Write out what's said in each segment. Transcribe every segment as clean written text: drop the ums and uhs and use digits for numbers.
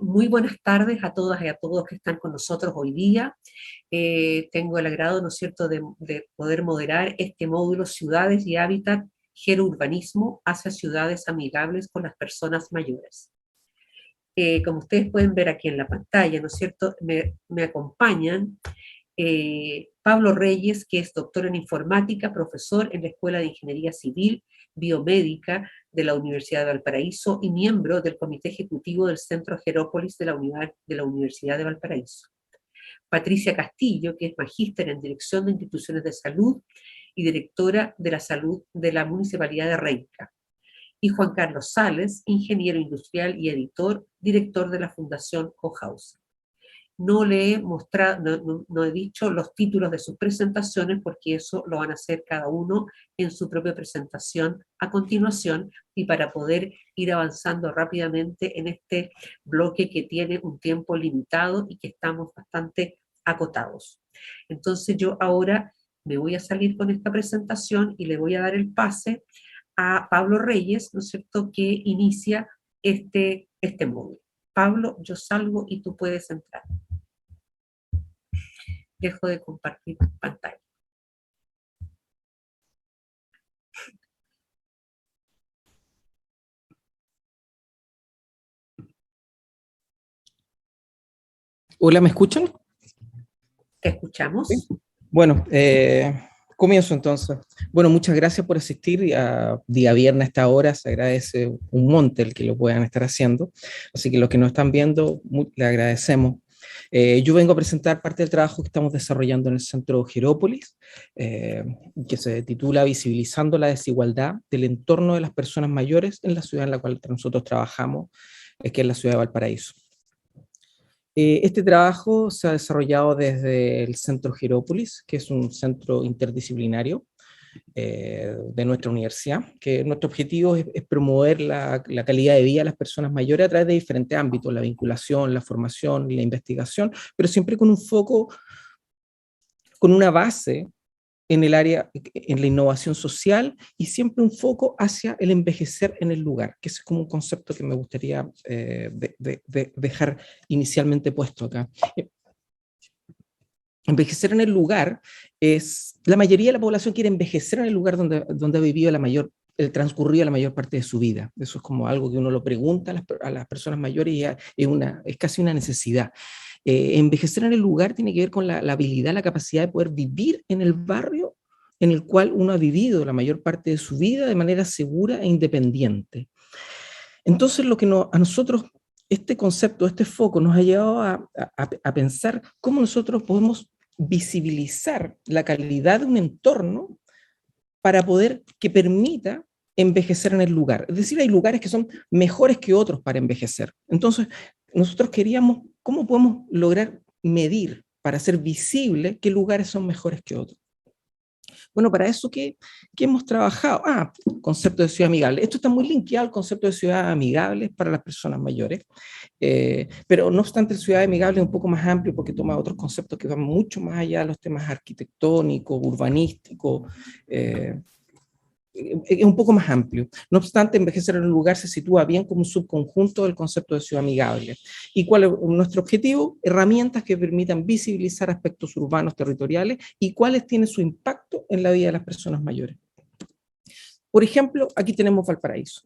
Muy buenas tardes a todas y a todos que están con nosotros hoy día. Tengo el agrado, ¿no es cierto?, de poder moderar este módulo Ciudades y Hábitat, Gerourbanismo hacia ciudades amigables con las personas mayores. Como ustedes pueden ver aquí en la pantalla, ¿no es cierto?, me acompañan Pablo Reyes, que es doctor en informática, profesor en la Escuela de Ingeniería Civil Biomédica de la Universidad de Valparaíso y miembro del Comité Ejecutivo del Centro Gerópolis de la Universidad de Valparaíso. Patricia Castillo, que es magíster en Dirección de Instituciones de Salud y directora de la Salud de la Municipalidad de Renca. Y Juan Carlos Sales, ingeniero industrial y editor, director de la Fundación Cohouse. No le he mostrado, no he dicho los títulos de sus presentaciones porque eso lo van a hacer cada uno en su propia presentación a continuación y para poder ir avanzando rápidamente en este bloque que tiene un tiempo limitado y que estamos bastante acotados. Entonces yo ahora me voy a salir con esta presentación y le voy a dar el pase a Pablo Reyes, ¿no es cierto?, que inicia este módulo. Pablo, yo salgo y tú puedes entrar. Dejo de compartir pantalla. Hola, ¿me escuchan? ¿Te escuchamos? ¿Sí? Bueno, comienzo entonces. Bueno, muchas gracias por asistir. Día viernes a esta hora se agradece un monte el que lo puedan estar haciendo. Así que los que nos están viendo, le agradecemos. Yo vengo a presentar parte del trabajo que estamos desarrollando en el Centro Gerópolis, que se titula Visibilizando la desigualdad del entorno de las personas mayores en la ciudad en la cual nosotros trabajamos, que es la ciudad de Valparaíso. Este trabajo se ha desarrollado desde el Centro Gerópolis, que es un centro interdisciplinario de nuestra universidad, que nuestro objetivo es promover la calidad de vida de las personas mayores a través de diferentes ámbitos, la vinculación, la formación, la investigación, pero siempre con un foco, con una base en el área, en la innovación social y siempre un foco hacia el envejecer en el lugar, que ese es como un concepto que me gustaría dejar inicialmente puesto acá. Envejecer en el lugar es, la mayoría de la población quiere envejecer en el lugar donde ha vivido el transcurrido la mayor parte de su vida. Eso es como algo que uno lo pregunta a las personas mayores y es casi una necesidad. Envejecer en el lugar tiene que ver con la habilidad, la capacidad de poder vivir en el barrio en el cual uno ha vivido la mayor parte de su vida de manera segura e independiente. Entonces, lo que a nosotros, este concepto, este foco, nos ha llevado a pensar cómo nosotros podemos visibilizar la calidad de un entorno para poder que permita envejecer en el lugar. Es decir, hay lugares que son mejores que otros para envejecer. Entonces, nosotros queríamos, ¿cómo podemos lograr medir para hacer visible qué lugares son mejores que otros? Bueno, para eso, ¿qué hemos trabajado? Concepto de ciudad amigable. Esto está muy linkeado al concepto de ciudad amigable para las personas mayores, pero no obstante, el ciudad amigable es un poco más amplio porque toma otros conceptos que van mucho más allá de los temas arquitectónicos, urbanísticos, es un poco más amplio. No obstante, envejecer en un lugar se sitúa bien como un subconjunto del concepto de ciudad amigable. ¿Y cuál es nuestro objetivo? Herramientas que permitan visibilizar aspectos urbanos territoriales y cuáles tienen su impacto en la vida de las personas mayores. Por ejemplo, aquí tenemos Valparaíso.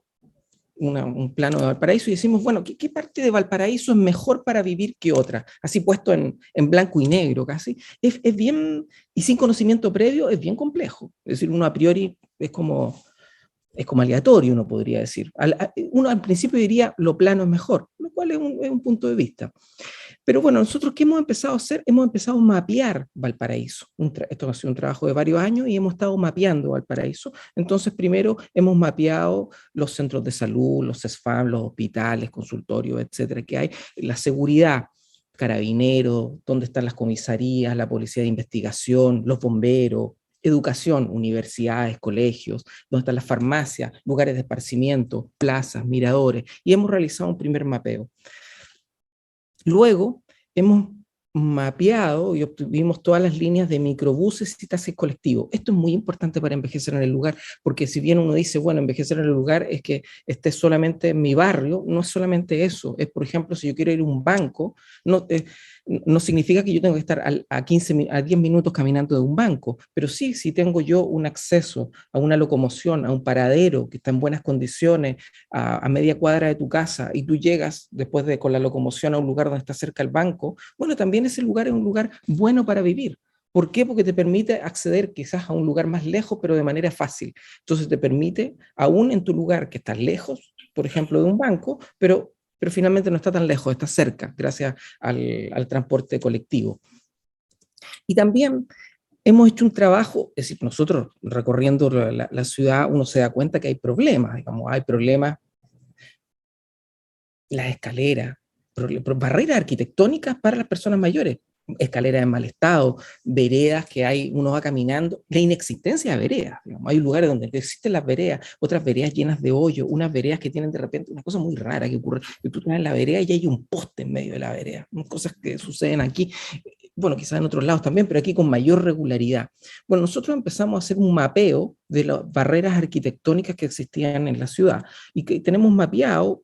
Un plano de Valparaíso y decimos, bueno, ¿qué parte de Valparaíso es mejor para vivir que otra? Así puesto en blanco y negro casi. Es bien, y sin conocimiento previo, es bien complejo. Es decir, uno a priori es como aleatorio, uno podría decir. Uno al principio diría, lo plano es mejor, lo cual es un punto de vista. Pero bueno, nosotros, ¿qué hemos empezado a hacer? Hemos empezado a mapear Valparaíso. Esto ha sido un trabajo de varios años y hemos estado mapeando Valparaíso. Entonces, primero hemos mapeado los centros de salud, los CESFAM, los hospitales, consultorios, etcétera, que hay, la seguridad, carabineros, dónde están las comisarías, la policía de investigación, los bomberos, educación, universidades, colegios, dónde están las farmacias, lugares de esparcimiento, plazas, miradores, y hemos realizado un primer mapeo. Luego hemos mapeado y obtuvimos todas las líneas de microbuses y taxis colectivos. Esto es muy importante para envejecer en el lugar, porque si bien uno dice, bueno, envejecer en el lugar es que esté solamente en mi barrio, no es solamente eso. Es, por ejemplo, si yo quiero ir a un banco, no, no significa que yo tenga que estar a 10 minutos caminando de un banco, pero sí, si tengo yo un acceso a una locomoción, a un paradero que está en buenas condiciones, a media cuadra de tu casa, y tú llegas después de con la locomoción a un lugar donde está cerca el banco, bueno, también ese lugar es un lugar bueno para vivir. ¿Por qué? Porque te permite acceder quizás a un lugar más lejos, pero de manera fácil. Entonces te permite, aún en tu lugar que estás lejos, por ejemplo, de un banco, pero finalmente no está tan lejos, está cerca, gracias al transporte colectivo. Y también hemos hecho un trabajo, es decir, nosotros recorriendo la ciudad, uno se da cuenta que hay problemas, digamos, hay problemas, las escaleras, barreras arquitectónicas para las personas mayores, escaleras en mal estado, veredas que hay, uno va caminando, la inexistencia de veredas, digamos, hay lugares donde existen las veredas, otras veredas llenas de hoyo, unas veredas que tienen de repente una cosa muy rara que ocurre, que tú estás en la vereda y hay un poste en medio de la vereda, cosas que suceden aquí, bueno, quizás en otros lados también, pero aquí con mayor regularidad. Bueno, nosotros empezamos a hacer un mapeo de las barreras arquitectónicas que existían en la ciudad y que tenemos mapeado,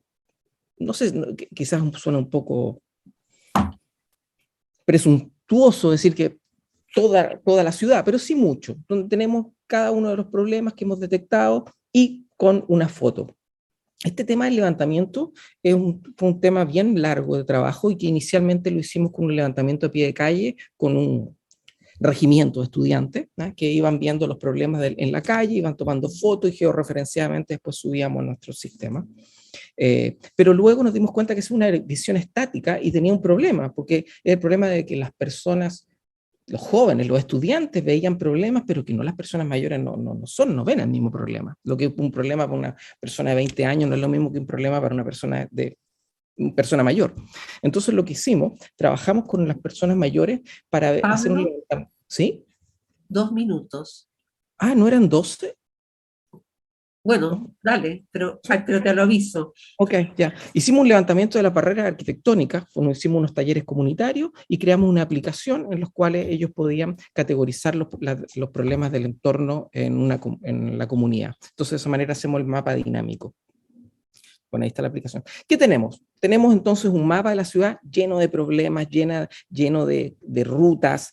no sé, quizás suena un poco presuntuoso decir que toda la ciudad, pero sí mucho, donde tenemos cada uno de los problemas que hemos detectado y con una foto. Este tema del levantamiento fue un tema bien largo de trabajo y que inicialmente lo hicimos con un levantamiento a pie de calle, con un regimiento de estudiantes, ¿no? Que iban viendo los problemas en la calle, iban tomando fotos y georreferenciadamente después subíamos a nuestro sistema. Pero luego nos dimos cuenta que es una visión estática y tenía un problema, porque es el problema de que las personas, los jóvenes, los estudiantes veían problemas, pero que no las personas mayores no ven el mismo problema. Lo que es un problema para una persona de 20 años no es lo mismo que un problema para una persona mayor. Entonces lo que hicimos, trabajamos con las personas mayores para hacer un Pablo, levantamiento. ¿Sí? 2 minutos. Ah, ¿no eran 12? Bueno, Oh, dale, pero, sí. ay, pero te lo aviso. Ok, ya. Hicimos un levantamiento de las barreras arquitectónicas, hicimos unos talleres comunitarios y creamos una aplicación en los cuales ellos podían categorizar los problemas del entorno en la comunidad. Entonces, de esa manera hacemos el mapa dinámico. Bueno, ahí está la aplicación. ¿Qué tenemos? Tenemos entonces un mapa de la ciudad lleno de problemas, lleno de rutas,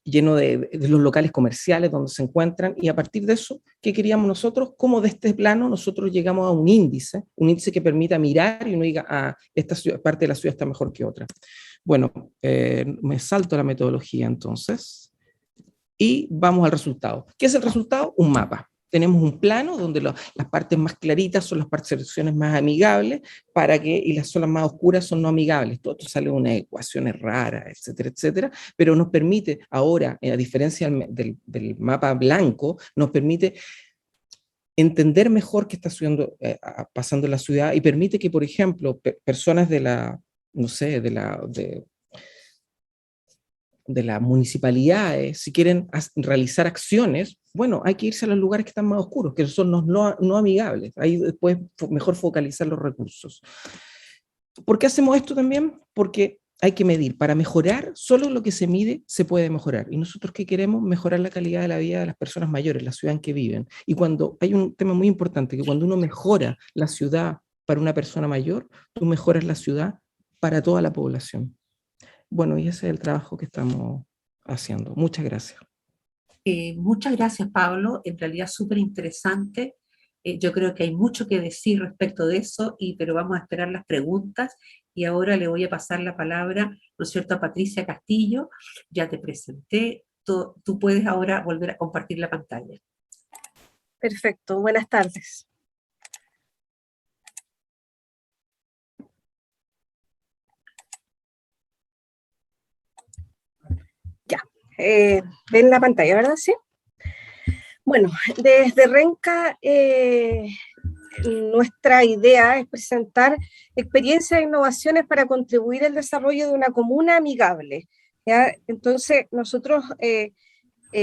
lleno de los locales comerciales donde se encuentran, y a partir de eso, ¿qué queríamos nosotros? Como de este plano nosotros llegamos a un índice que permita mirar y uno diga, ah, esta parte de la ciudad está mejor que otra. Bueno, me salto la metodología entonces, y vamos al resultado. ¿Qué es el resultado? Un mapa. Tenemos un plano donde las partes más claritas son las parcelaciones más amigables y las zonas más oscuras son no amigables. Todo esto sale de unas ecuaciones raras, etcétera, etcétera, pero nos permite ahora, a diferencia del mapa blanco, nos permite entender mejor qué está pasando en la ciudad y permite que, por ejemplo, personas no sé, de las municipalidades, si quieren realizar acciones, bueno, hay que irse a los lugares que están más oscuros, que son los no amigables. Ahí después mejor focalizar los recursos. ¿Por qué hacemos esto también? Porque hay que medir. Para mejorar, solo lo que se mide se puede mejorar. Y nosotros, ¿qué queremos? Mejorar la calidad de la vida de las personas mayores, la ciudad en que viven. Y cuando hay un tema muy importante, que cuando uno mejora la ciudad para una persona mayor, tú mejoras la ciudad para toda la población. Bueno, y ese es el trabajo que estamos haciendo. Muchas gracias. Muchas gracias, Pablo. En realidad, súper interesante. Yo creo que hay mucho que decir respecto de eso, pero vamos a esperar las preguntas. Y ahora le voy a pasar la palabra, ¿no es cierto?, a Patricia Castillo. Ya te presenté. Tú puedes ahora volver a compartir la pantalla. Perfecto, buenas tardes. Ya, ven la pantalla, ¿verdad? Sí. Bueno, desde Renca, nuestra idea es presentar experiencias e innovaciones para contribuir al desarrollo de una comuna amigable, ¿ya? Entonces, nosotros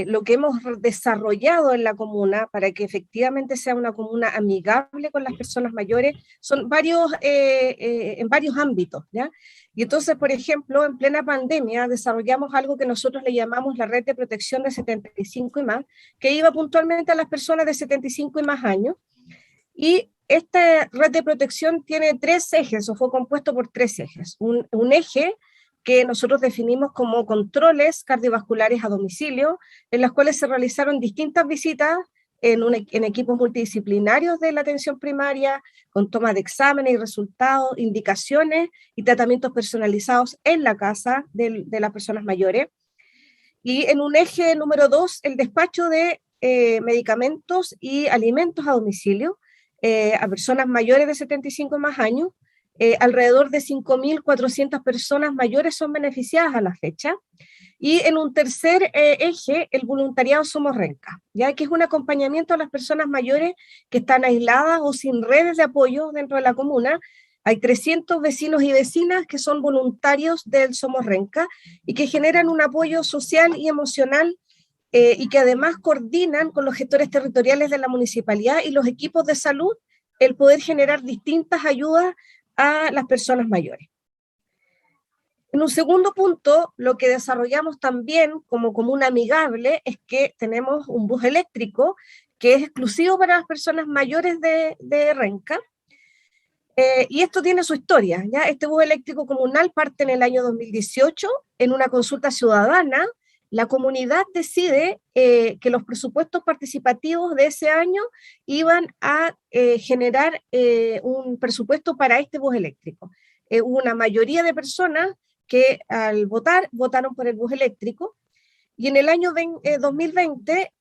lo que hemos desarrollado en la comuna para que efectivamente sea una comuna amigable con las personas mayores son en varios ámbitos, ¿ya? Y entonces, por ejemplo, en plena pandemia desarrollamos algo que nosotros le llamamos la red de protección de 75 y más, que iba puntualmente a las personas de 75 y más años. Y esta red de protección tiene 3 ejes, o fue compuesto por 3 ejes. Un eje que nosotros definimos como controles cardiovasculares a domicilio, en las cuales se realizaron distintas visitas en equipos multidisciplinarios de la atención primaria, con toma de exámenes y resultados, indicaciones y tratamientos personalizados en la casa de las personas mayores. Y en un eje número 2, el despacho de medicamentos y alimentos a domicilio a personas mayores de 75 y más años. Alrededor de 5.400 personas mayores son beneficiadas a la fecha. Y en un tercer eje, el voluntariado Somos Renca, ya que es un acompañamiento a las personas mayores que están aisladas o sin redes de apoyo dentro de la comuna. Hay 300 vecinos y vecinas que son voluntarios del Somos Renca y que generan un apoyo social y emocional y que además coordinan con los gestores territoriales de la municipalidad y los equipos de salud el poder generar distintas ayudas a las personas mayores. En un segundo punto, lo que desarrollamos también como comuna amigable es que tenemos un bus eléctrico que es exclusivo para las personas mayores de Renca. Y esto tiene su historia, ¿ya? Este bus eléctrico comunal parte en el año 2018 en una consulta ciudadana. La comunidad decide que los presupuestos participativos de ese año iban a generar un presupuesto para este bus eléctrico. Hubo una mayoría de personas que al votar, votaron por el bus eléctrico, y en el año 2020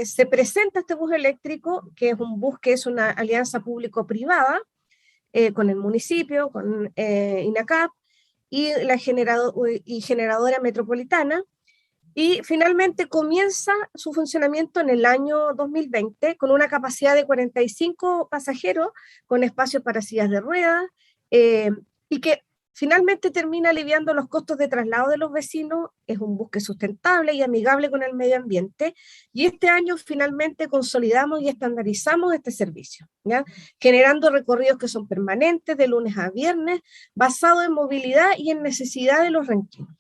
se presenta este bus eléctrico, que es un bus que es una alianza público-privada, con el municipio, con INACAP y la generadora metropolitana, y finalmente comienza su funcionamiento en el año 2020 con una capacidad de 45 pasajeros, con espacio para sillas de ruedas, y que finalmente termina aliviando los costos de traslado de los vecinos. Es un bus que es sustentable y amigable con el medio ambiente, y este año finalmente consolidamos y estandarizamos este servicio, ¿ya? Generando recorridos que son permanentes de lunes a viernes, basados en movilidad y en necesidad de los renquinos.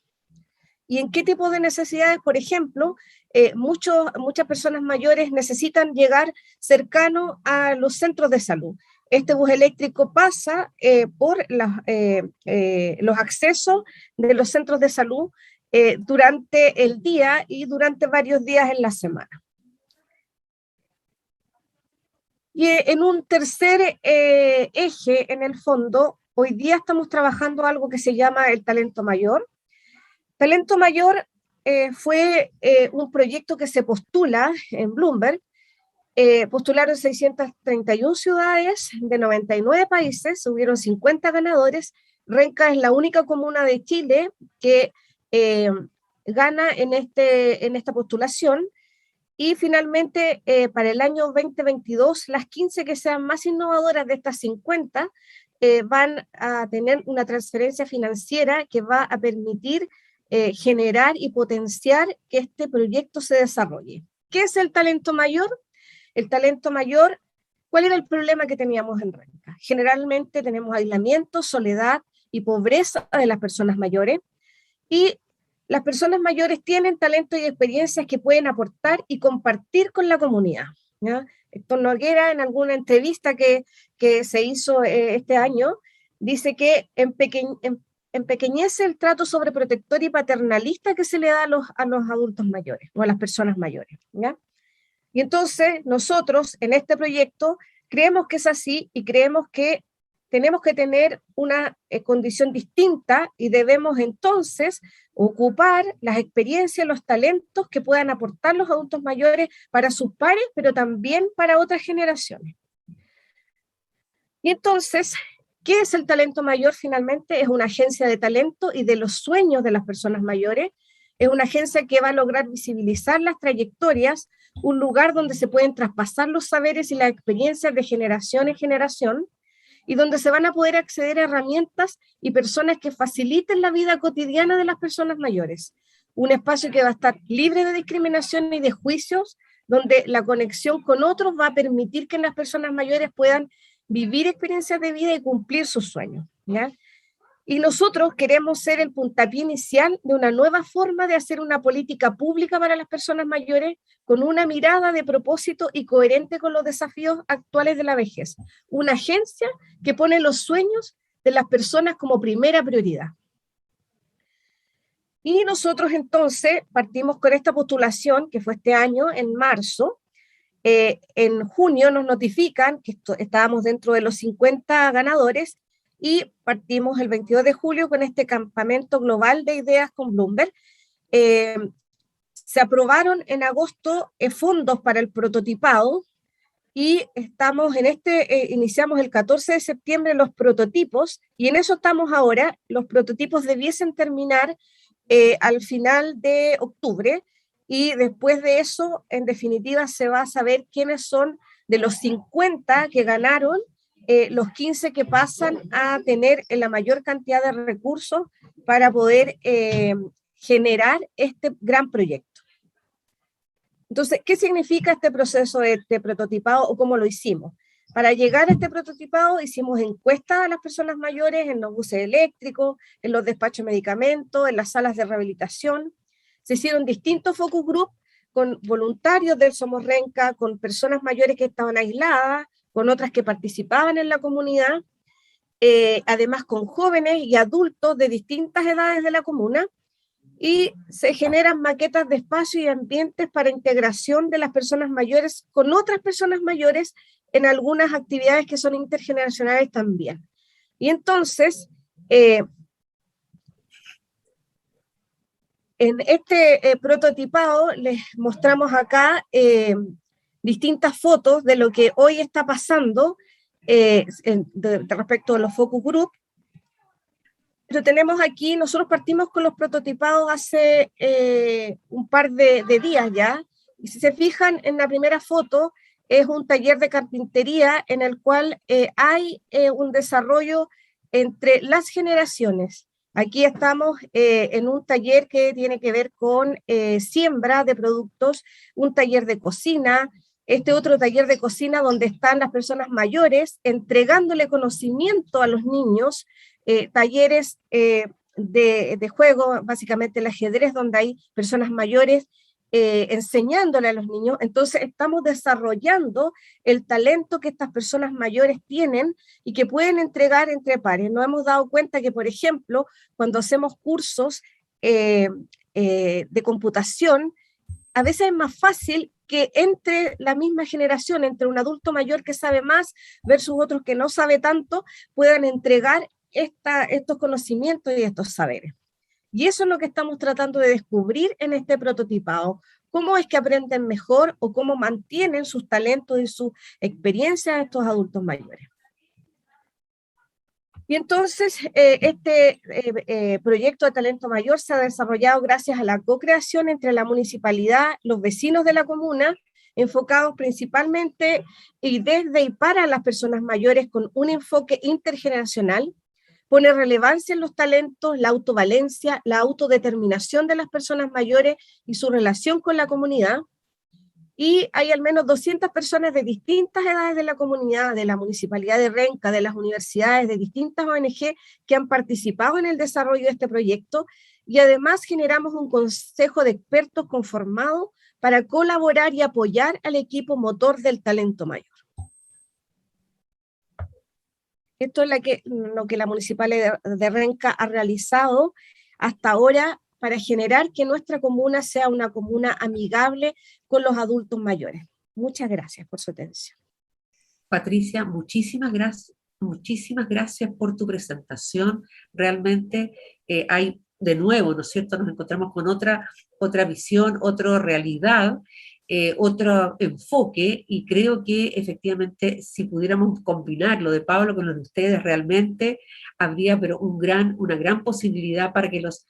¿Y en qué tipo de necesidades? Por ejemplo, muchas personas mayores necesitan llegar cercano a los centros de salud. Este bus eléctrico pasa por los accesos de los centros de salud durante el día y durante varios días en la semana. Y en un tercer eje, en el fondo, hoy día estamos trabajando algo que se llama el talento mayor. Talento Mayor fue un proyecto que se postula en Bloomberg. Postularon 631 ciudades de 99 países, hubieron 50 ganadores. Renca es la única comuna de Chile que gana en esta postulación. Y finalmente, para el año 2022, las 15 que sean más innovadoras de estas 50 van a tener una transferencia financiera que va a permitir generar y potenciar que este proyecto se desarrolle. ¿Qué es el talento mayor? El talento mayor, ¿cuál era el problema que teníamos en Renca? Generalmente tenemos aislamiento, soledad y pobreza de las personas mayores, y las personas mayores tienen talento y experiencias que pueden aportar y compartir con la comunidad, ¿ya? Héctor Noguera, en alguna entrevista que se hizo este año, dice que empequeñece el trato sobreprotector y paternalista que se le da a los adultos mayores o a las personas mayores, ¿ya? Y entonces nosotros en este proyecto creemos que es así, y creemos que tenemos que tener una condición distinta, y debemos entonces ocupar las experiencias, los talentos que puedan aportar los adultos mayores para sus pares, pero también para otras generaciones. Y entonces, ¿qué es el talento mayor? Finalmente es una agencia de talento y de los sueños de las personas mayores. Es una agencia que va a lograr visibilizar las trayectorias, un lugar donde se pueden traspasar los saberes y las experiencias de generación en generación, y donde se van a poder acceder a herramientas y personas que faciliten la vida cotidiana de las personas mayores. un espacio que va a estar libre de discriminación y de juicios, donde la conexión con otros va a permitir que las personas mayores puedan vivir experiencias de vida y cumplir sus sueños, ¿ya? Y nosotros queremos ser el puntapié inicial de una nueva forma de hacer una política pública para las personas mayores con una mirada de propósito y coherente con los desafíos actuales de la vejez. Una agencia que pone los sueños de las personas como primera prioridad. Y nosotros entonces partimos con esta postulación, que fue este año, en marzo. En junio nos notifican que estábamos dentro de los 50 ganadores y partimos el 22 de julio con este campamento global de ideas con Bloomberg. Se aprobaron en agosto fondos para el prototipado y estamos en iniciamos el 14 de septiembre los prototipos y en eso estamos ahora. Los prototipos debiesen terminar al final de octubre y después de eso, en definitiva, se va a saber quiénes son de los 50 que ganaron, los 15 que pasan a tener la mayor cantidad de recursos para poder generar este gran proyecto. Entonces, ¿qué significa este proceso de prototipado o cómo lo hicimos? Para llegar a este prototipado hicimos encuestas a las personas mayores en los buses eléctricos, en los despachos de medicamentos, en las salas de rehabilitación. Se hicieron distintos focus group con voluntarios del Somos Renca, con personas mayores que estaban aisladas, con otras que participaban en la comunidad, además con jóvenes y adultos de distintas edades de la comuna, y se generan maquetas de espacio y ambientes para integración de las personas mayores con otras personas mayores en algunas actividades que son intergeneracionales también. Y entonces, en este prototipado les mostramos acá distintas fotos de lo que hoy está pasando respecto a los focus group. Pero tenemos aquí, nosotros partimos con los prototipados hace un par de días ya, y si se fijan en la primera foto, es un taller de carpintería en el cual hay un desarrollo entre las generaciones. Aquí estamos en un taller que tiene que ver con siembra de productos, un taller de cocina, este otro taller de cocina donde están las personas mayores entregándole conocimiento a los niños, talleres de juego, básicamente el ajedrez, donde hay personas mayores enseñándole a los niños. Entonces estamos desarrollando el talento que estas personas mayores tienen y que pueden entregar entre pares. Nos hemos dado cuenta que, por ejemplo, cuando hacemos cursos de computación, a veces es más fácil que entre la misma generación, entre un adulto mayor que sabe más versus otros que no sabe tanto, puedan entregar estos conocimientos y estos saberes. Y eso es lo que estamos tratando de descubrir en este prototipado. ¿Cómo es que aprenden mejor o cómo mantienen sus talentos y sus experiencias estos adultos mayores? Y entonces este proyecto de talento mayor se ha desarrollado gracias a la co-creación entre la municipalidad, los vecinos de la comuna, enfocados principalmente y desde y para las personas mayores con un enfoque intergeneracional. Pone relevancia en los talentos, la autovalencia, la autodeterminación de las personas mayores y su relación con la comunidad. Y hay al menos 200 personas de distintas edades de la comunidad, de la Municipalidad de Renca, de las universidades, de distintas ONG que han participado en el desarrollo de este proyecto. Y además generamos un consejo de expertos conformado para colaborar y apoyar al equipo motor del talento mayor. Esto es lo que la Municipalidad de Renca ha realizado hasta ahora para generar que nuestra comuna sea una comuna amigable con los adultos mayores. Muchas gracias por su atención. Patricia, muchísimas gracias por tu presentación. Realmente hay, de nuevo, ¿no es cierto?, nos encontramos con otra visión, otra realidad, otro enfoque, y creo que efectivamente si pudiéramos combinar lo de Pablo con lo de ustedes, realmente habría pero una gran posibilidad para que los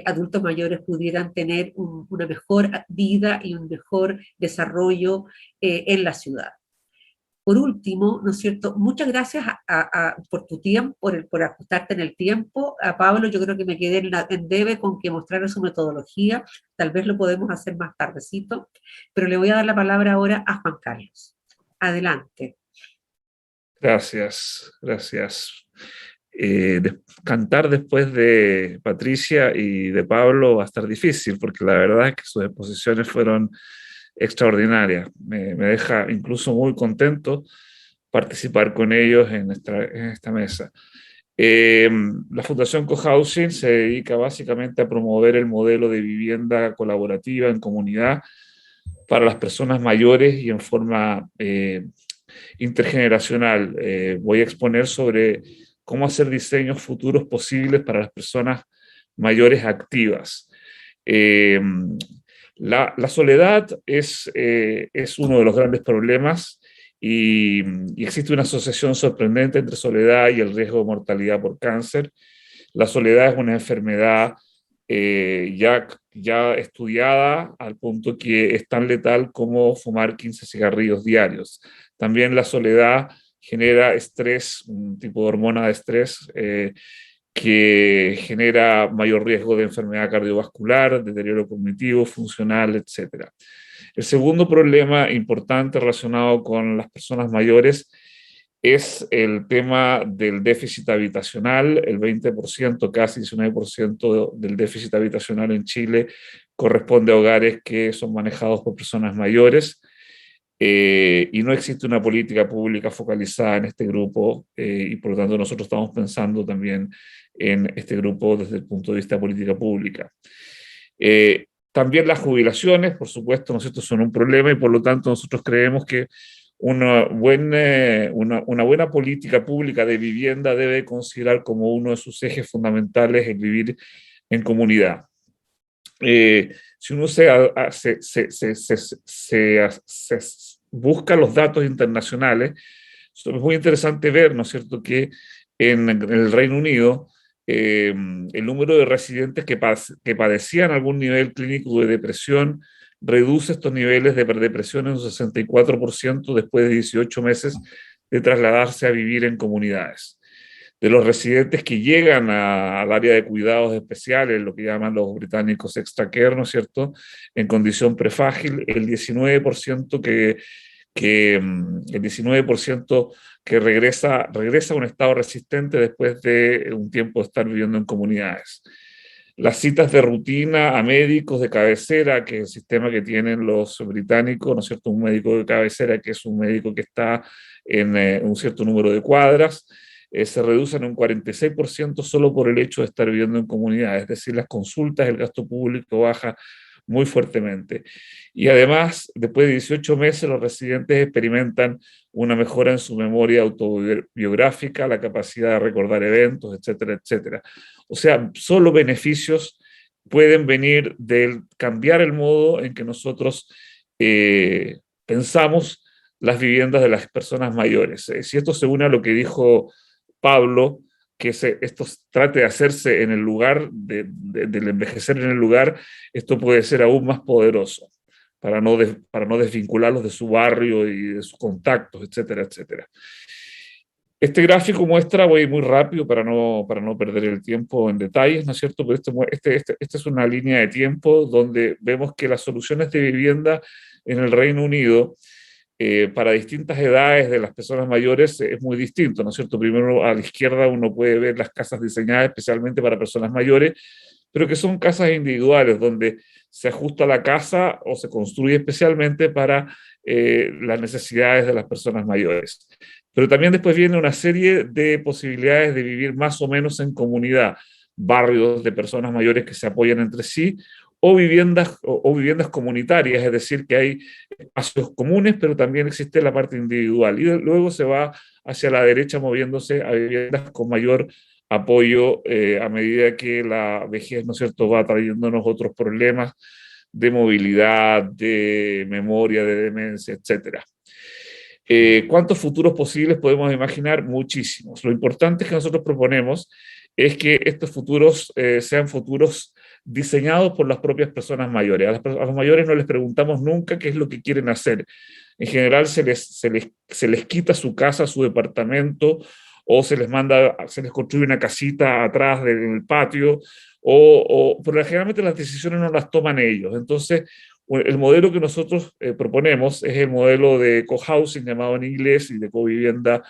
adultos mayores pudieran tener una mejor vida y un mejor desarrollo en la ciudad. Por último, ¿no es cierto? Muchas gracias por tu tiempo, por ajustarte en el tiempo. A Pablo, yo creo que me quedé en debe con que mostrara su metodología. Tal vez lo podemos hacer más tardecito, pero le voy a dar la palabra ahora a Juan Carlos. Adelante. Gracias, gracias. Cantar después de Patricia y de Pablo va a estar difícil, porque la verdad es que sus exposiciones fueron extraordinarias. Me deja incluso muy contento participar con ellos en esta mesa. La Fundación Cohousing se dedica básicamente a promover el modelo de vivienda colaborativa en comunidad para las personas mayores y en forma intergeneracional. Voy a exponer sobre cómo hacer diseños futuros posibles para las personas mayores activas. La soledad es uno de los grandes problemas y existe una asociación sorprendente entre soledad y el riesgo de mortalidad por cáncer. La soledad es una enfermedad ya estudiada al punto que es tan letal como fumar 15 cigarrillos diarios. También la soledad genera estrés, un tipo de hormona de estrés que genera mayor riesgo de enfermedad cardiovascular, deterioro cognitivo, funcional, etc. El segundo problema importante relacionado con las personas mayores es el tema del déficit habitacional. El 20%, casi 19% del déficit habitacional en Chile corresponde a hogares que son manejados por personas mayores. Y no existe una política pública focalizada en este grupo y por lo tanto nosotros estamos pensando también en este grupo desde el punto de vista de política pública. También las jubilaciones, por supuesto, ¿no es cierto?, son un problema y por lo tanto nosotros creemos que una buena política pública de vivienda debe considerar como uno de sus ejes fundamentales el vivir en comunidad. Si uno busca los datos internacionales, es muy interesante ver, ¿no es cierto?, que en el Reino Unido el número de residentes que padecían algún nivel clínico de depresión reduce estos niveles de depresión en un 64% después de 18 meses de trasladarse a vivir en comunidades. De los residentes que llegan al área de cuidados especiales, lo que llaman los británicos extra care, ¿no es cierto?, en condición prefágil, el 19% que regresa a un estado resistente después de un tiempo de estar viviendo en comunidades. Las citas de rutina a médicos de cabecera, que es el sistema que tienen los británicos, ¿no es cierto?, un médico de cabecera que es un médico que está en un cierto número de cuadras, se reducen un 46% solo por el hecho de estar viviendo en comunidades, es decir, las consultas, el gasto público baja muy fuertemente. Y además, después de 18 meses, los residentes experimentan una mejora en su memoria autobiográfica, la capacidad de recordar eventos, etcétera, etcétera. O sea, solo beneficios pueden venir del cambiar el modo en que nosotros pensamos las viviendas de las personas mayores. Si esto se une a lo que dijo Pablo, que esto trate de hacerse en el lugar, del envejecer en el lugar, esto puede ser aún más poderoso para no desvincularlos de su barrio y de sus contactos, etcétera, etcétera. Este gráfico muestra, voy muy rápido para no perder el tiempo en detalles, ¿no es cierto? Pero esta es una línea de tiempo donde vemos que las soluciones de vivienda en el Reino Unido para distintas edades de las personas mayores es muy distinto, ¿no es cierto? Primero a la izquierda uno puede ver las casas diseñadas especialmente para personas mayores, pero que son casas individuales donde se ajusta la casa o se construye especialmente para las necesidades de las personas mayores. Pero también después viene una serie de posibilidades de vivir más o menos en comunidad, barrios de personas mayores que se apoyan entre sí, o viviendas comunitarias, es decir, que hay espacios comunes, pero también existe la parte individual. Y luego se va hacia la derecha moviéndose a viviendas con mayor apoyo a medida que la vejez, ¿no es cierto?, va trayéndonos otros problemas de movilidad, de memoria, de demencia, etcétera. ¿Cuántos futuros posibles podemos imaginar? Muchísimos. Lo importante que nosotros proponemos es que estos futuros sean futuros diseñados por las propias personas mayores. A los mayores no les preguntamos nunca qué es lo que quieren hacer. en general se les quita su casa, su departamento, o se les construye una casita atrás del patio, pero generalmente las decisiones no las toman ellos. Entonces, el modelo que nosotros proponemos es el modelo de cohousing, llamado en inglés, y de covivienda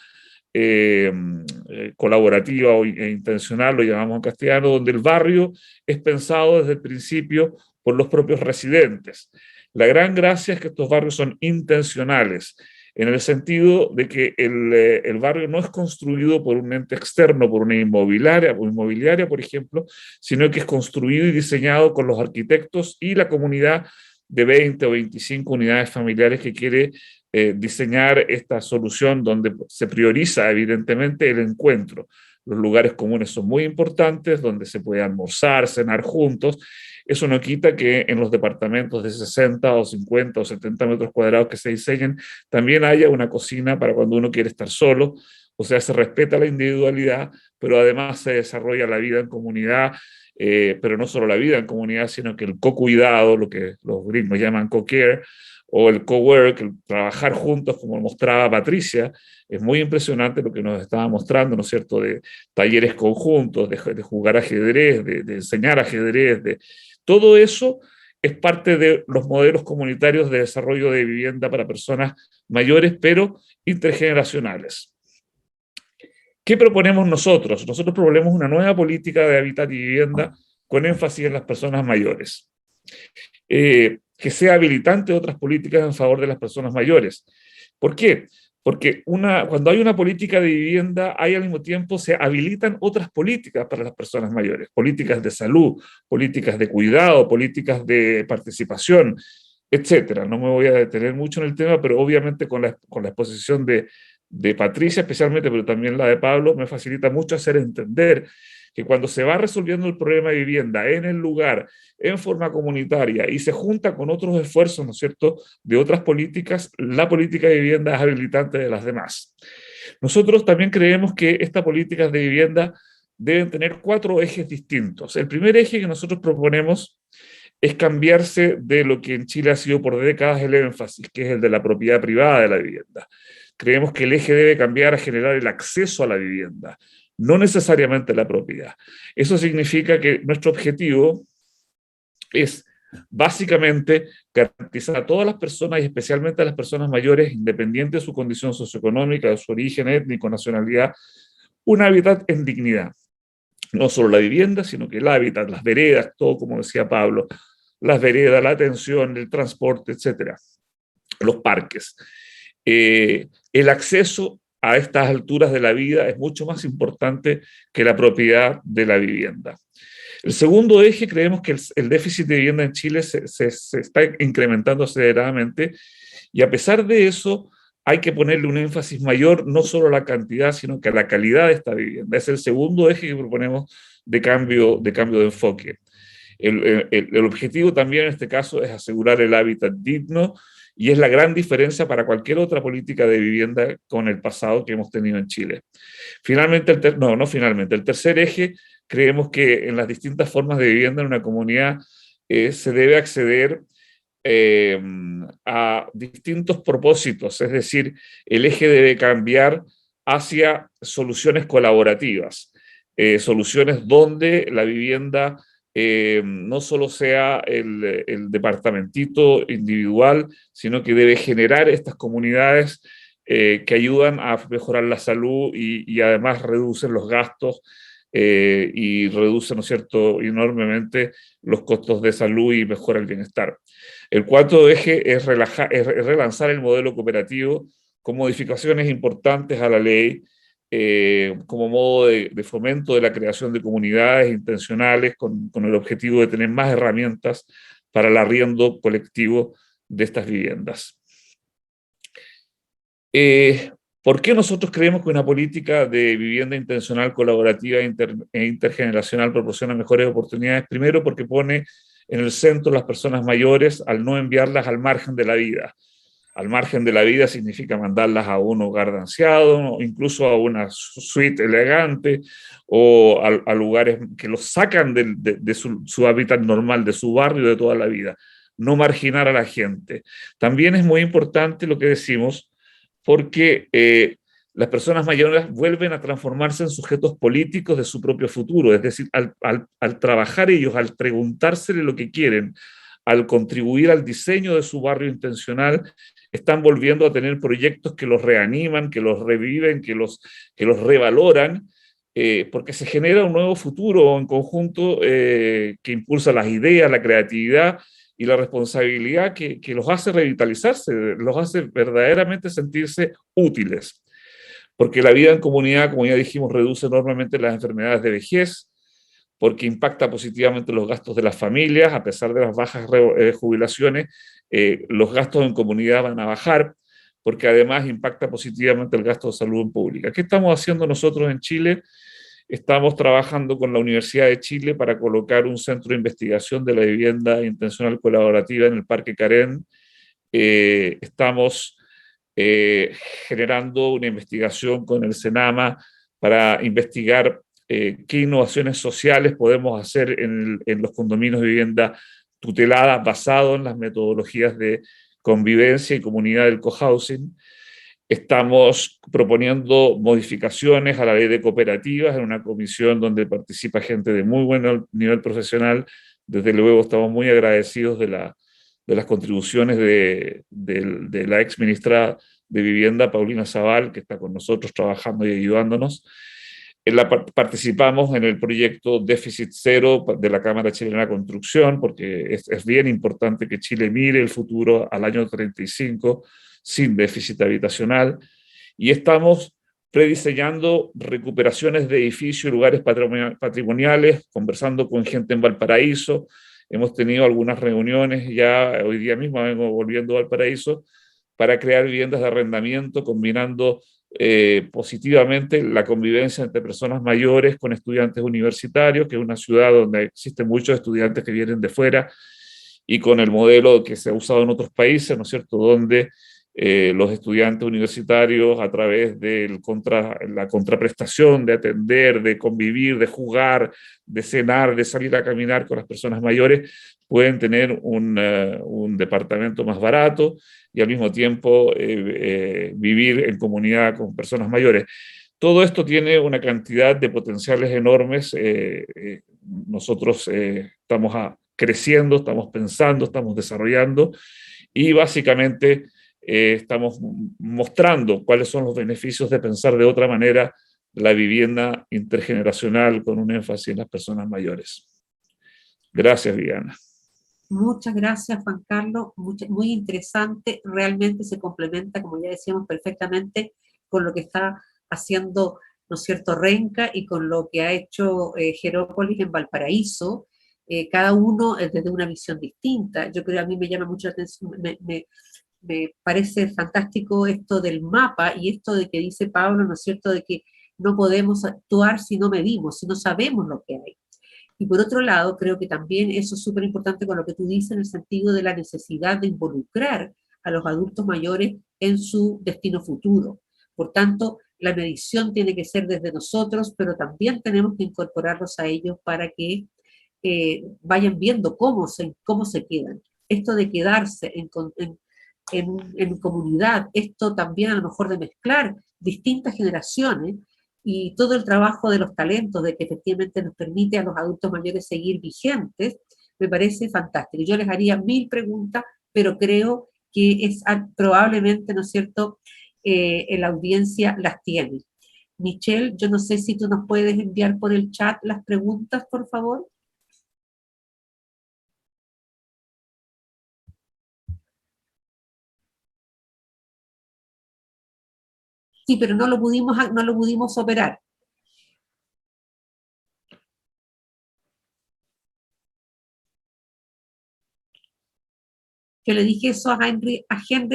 colaborativa e intencional, lo llamamos en castellano, donde el barrio es pensado desde el principio por los propios residentes. La gran gracia es que estos barrios son intencionales, en el sentido de que el barrio no es construido por un ente externo, por una inmobiliaria, por ejemplo, sino que es construido y diseñado con los arquitectos y la comunidad de 20 o 25 unidades familiares que quiere diseñar esta solución, donde se prioriza evidentemente el encuentro. Los lugares comunes son muy importantes, donde se puede almorzar, cenar juntos. Eso no quita que en los departamentos de 60 o 50 o 70 metros cuadrados que se diseñen, también haya una cocina para cuando uno quiere estar solo. O sea, se respeta la individualidad, pero además se desarrolla la vida en comunidad, pero no solo la vida en comunidad, sino que el co-cuidado, lo que los gringos llaman co-care, o el co-work, el trabajar juntos, como mostraba Patricia. Es muy impresionante lo que nos estaba mostrando, ¿no es cierto?, de talleres conjuntos, de jugar ajedrez, de enseñar ajedrez, todo eso es parte de los modelos comunitarios de desarrollo de vivienda para personas mayores, pero intergeneracionales. ¿Qué proponemos nosotros? Nosotros proponemos una nueva política de hábitat y vivienda con énfasis en las personas mayores, que sea habilitante de otras políticas en favor de las personas mayores. ¿Por qué? Porque cuando hay una política de vivienda, al mismo tiempo se habilitan otras políticas para las personas mayores, políticas de salud, políticas de cuidado, políticas de participación, etcétera. No me voy a detener mucho en el tema, pero obviamente con la exposición de Patricia especialmente, pero también la de Pablo, me facilita mucho hacer entender que cuando se va resolviendo el problema de vivienda en el lugar, en forma comunitaria, y se junta con otros esfuerzos, ¿no es cierto?, de otras políticas, la política de vivienda es habilitante de las demás. Nosotros también creemos que estas políticas de vivienda deben tener 4 ejes distintos. El primer eje que nosotros proponemos es cambiarse de lo que en Chile ha sido por décadas el énfasis, que es el de la propiedad privada de la vivienda. Creemos que el eje debe cambiar a generar el acceso a la vivienda, no necesariamente la propiedad. Eso significa que nuestro objetivo es básicamente garantizar a todas las personas, y especialmente a las personas mayores, independiente de su condición socioeconómica, de su origen étnico, nacionalidad, un hábitat en dignidad. No solo la vivienda, sino que el hábitat, las veredas, todo como decía Pablo, las veredas, la atención, el transporte, etcétera, los parques. El acceso a estas alturas de la vida es mucho más importante que la propiedad de la vivienda. El segundo eje, creemos que el déficit de vivienda en Chile se está incrementando aceleradamente, y a pesar de eso hay que ponerle un énfasis mayor no solo a la cantidad, sino que a la calidad de esta vivienda. Es el segundo eje que proponemos de cambio de enfoque. El objetivo también en este caso es asegurar el hábitat digno, y es la gran diferencia para cualquier otra política de vivienda con el pasado que hemos tenido en Chile. Finalmente, el tercer eje, creemos que en las distintas formas de vivienda en una comunidad se debe acceder a distintos propósitos, es decir, el eje debe cambiar hacia soluciones colaborativas, soluciones donde la vivienda no solo sea el departamentito individual, sino que debe generar estas comunidades que ayudan a mejorar la salud y además reducen los gastos y reducen, ¿no es cierto?, enormemente los costos de salud y mejora el bienestar. El cuarto eje es relanzar el modelo cooperativo con modificaciones importantes a la ley, como modo de fomento de la creación de comunidades intencionales con el objetivo de tener más herramientas para el arriendo colectivo de estas viviendas. ¿Por qué nosotros creemos que una política de vivienda intencional, colaborativa e intergeneracional proporciona mejores oportunidades? Primero, porque pone en el centro las personas mayores al no enviarlas al margen de la vida. Al margen de la vida significa mandarlas a un hogar de ancianos, incluso a una suite elegante, o a lugares que los sacan de su hábitat normal, de su barrio de toda la vida. no marginar a la gente. También es muy importante lo que decimos, porque las personas mayores vuelven a transformarse en sujetos políticos de su propio futuro, es decir, al trabajar ellos, al preguntársele lo que quieren, al contribuir al diseño de su barrio intencional, están volviendo a tener proyectos que los reaniman, que los reviven, que los revaloran, porque se genera un nuevo futuro en conjunto que impulsa las ideas, la creatividad y la responsabilidad que los hace revitalizarse, los hace verdaderamente sentirse útiles. Porque la vida en comunidad, como ya dijimos, reduce enormemente las enfermedades de vejez, porque impacta positivamente los gastos de las familias, a pesar de las bajas jubilaciones, los gastos en comunidad van a bajar, porque además impacta positivamente el gasto de salud pública. ¿Qué estamos haciendo nosotros en Chile? Estamos trabajando con la Universidad de Chile para colocar un centro de investigación de la vivienda intencional colaborativa en el Parque Carén. Estamos generando una investigación con el Senama para investigar qué innovaciones sociales podemos hacer en los condominios de vivienda tuteladas basado en las metodologías de convivencia y comunidad del cohousing. Estamos proponiendo modificaciones a la ley de cooperativas en una comisión donde participa gente de muy buen nivel profesional. Desde luego estamos muy agradecidos de las contribuciones de la ex ministra de Vivienda, Paulina Zabal, que está con nosotros trabajando y ayudándonos. Participamos en el proyecto Déficit Cero de la Cámara Chilena de Construcción, porque es bien importante que Chile mire el futuro al año 35 sin déficit habitacional, y estamos prediseñando recuperaciones de edificios y lugares patrimoniales, conversando con gente en Valparaíso. Hemos tenido algunas reuniones, ya hoy día mismo vengo volviendo a Valparaíso, para crear viviendas de arrendamiento, combinando positivamente la convivencia entre personas mayores con estudiantes universitarios, que es una ciudad donde existen muchos estudiantes que vienen de fuera, y con el modelo que se ha usado en otros países, ¿no es cierto?, donde los estudiantes universitarios, a través de la contraprestación, de atender, de convivir, de jugar, de cenar, de salir a caminar con las personas mayores, pueden tener un departamento más barato y al mismo tiempo vivir en comunidad con personas mayores. Todo esto tiene una cantidad de potenciales enormes. Nosotros estamos creciendo, estamos pensando, estamos desarrollando, y básicamente estamos mostrando cuáles son los beneficios de pensar de otra manera la vivienda intergeneracional, con un énfasis en las personas mayores. Gracias, Viviana. Muchas gracias, Juan Carlos. Muy interesante. Realmente se complementa, como ya decíamos, perfectamente con lo que está haciendo, ¿no es cierto?, Renca, y con lo que ha hecho Jerópolis en Valparaíso. Cada uno desde una visión distinta. Yo creo, a mí me llama mucho la atención, me parece fantástico esto del mapa, y esto de que dice Pablo, ¿no es cierto?, de que no podemos actuar si no medimos, si no sabemos lo que hay. Y por otro lado, creo que también eso es súper importante con lo que tú dices, en el sentido de la necesidad de involucrar a los adultos mayores en su destino futuro. Por tanto, la medición tiene que ser desde nosotros, pero también tenemos que incorporarlos a ellos para que vayan viendo cómo se quedan. Esto de quedarse en comunidad, esto también a lo mejor de mezclar distintas generaciones, y todo el trabajo de los talentos, de que efectivamente nos permite a los adultos mayores seguir vigentes, me parece fantástico. Yo les haría 1000 preguntas, pero creo que probablemente, ¿no es cierto?, la audiencia las tiene. Michelle, yo no sé si tú nos puedes enviar por el chat las preguntas, por favor. Sí, pero no lo pudimos operar. Yo le dije eso a Henry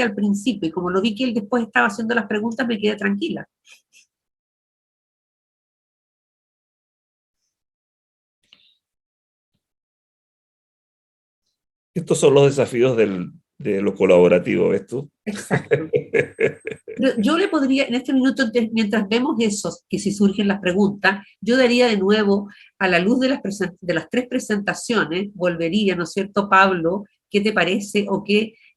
al principio, y como lo vi que él después estaba haciendo las preguntas, me quedé tranquila. Estos son los desafíos de lo colaborativo, ¿ves tú? Exacto. Pero yo le podría, en este minuto, mientras vemos eso, que si surgen las preguntas, yo daría de nuevo, a la luz de las 3 presentaciones, volvería, ¿no es cierto, Pablo, ¿Qué te parece o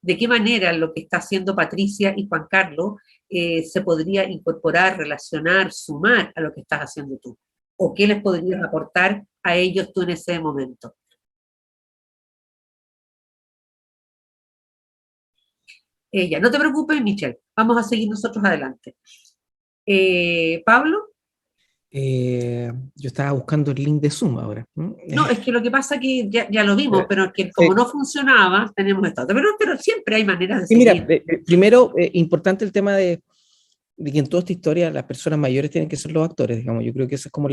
de qué manera lo que está haciendo Patricia y Juan Carlos se podría incorporar, relacionar, sumar a lo que estás haciendo tú? ¿O qué les podrías aportar a ellos tú en ese momento? Ella, no te preocupes, Michelle, vamos a seguir nosotros adelante. Pablo. Yo estaba buscando el link de Zoom ahora. No, es que lo que pasa es que ya lo vimos, pero es que como Sí. no funcionaba, tenemos esto. Pero siempre hay maneras de Y mira, seguir. primero, importante el tema de que en toda esta historia las personas mayores tienen que ser los actores, digamos. Yo creo que esa es como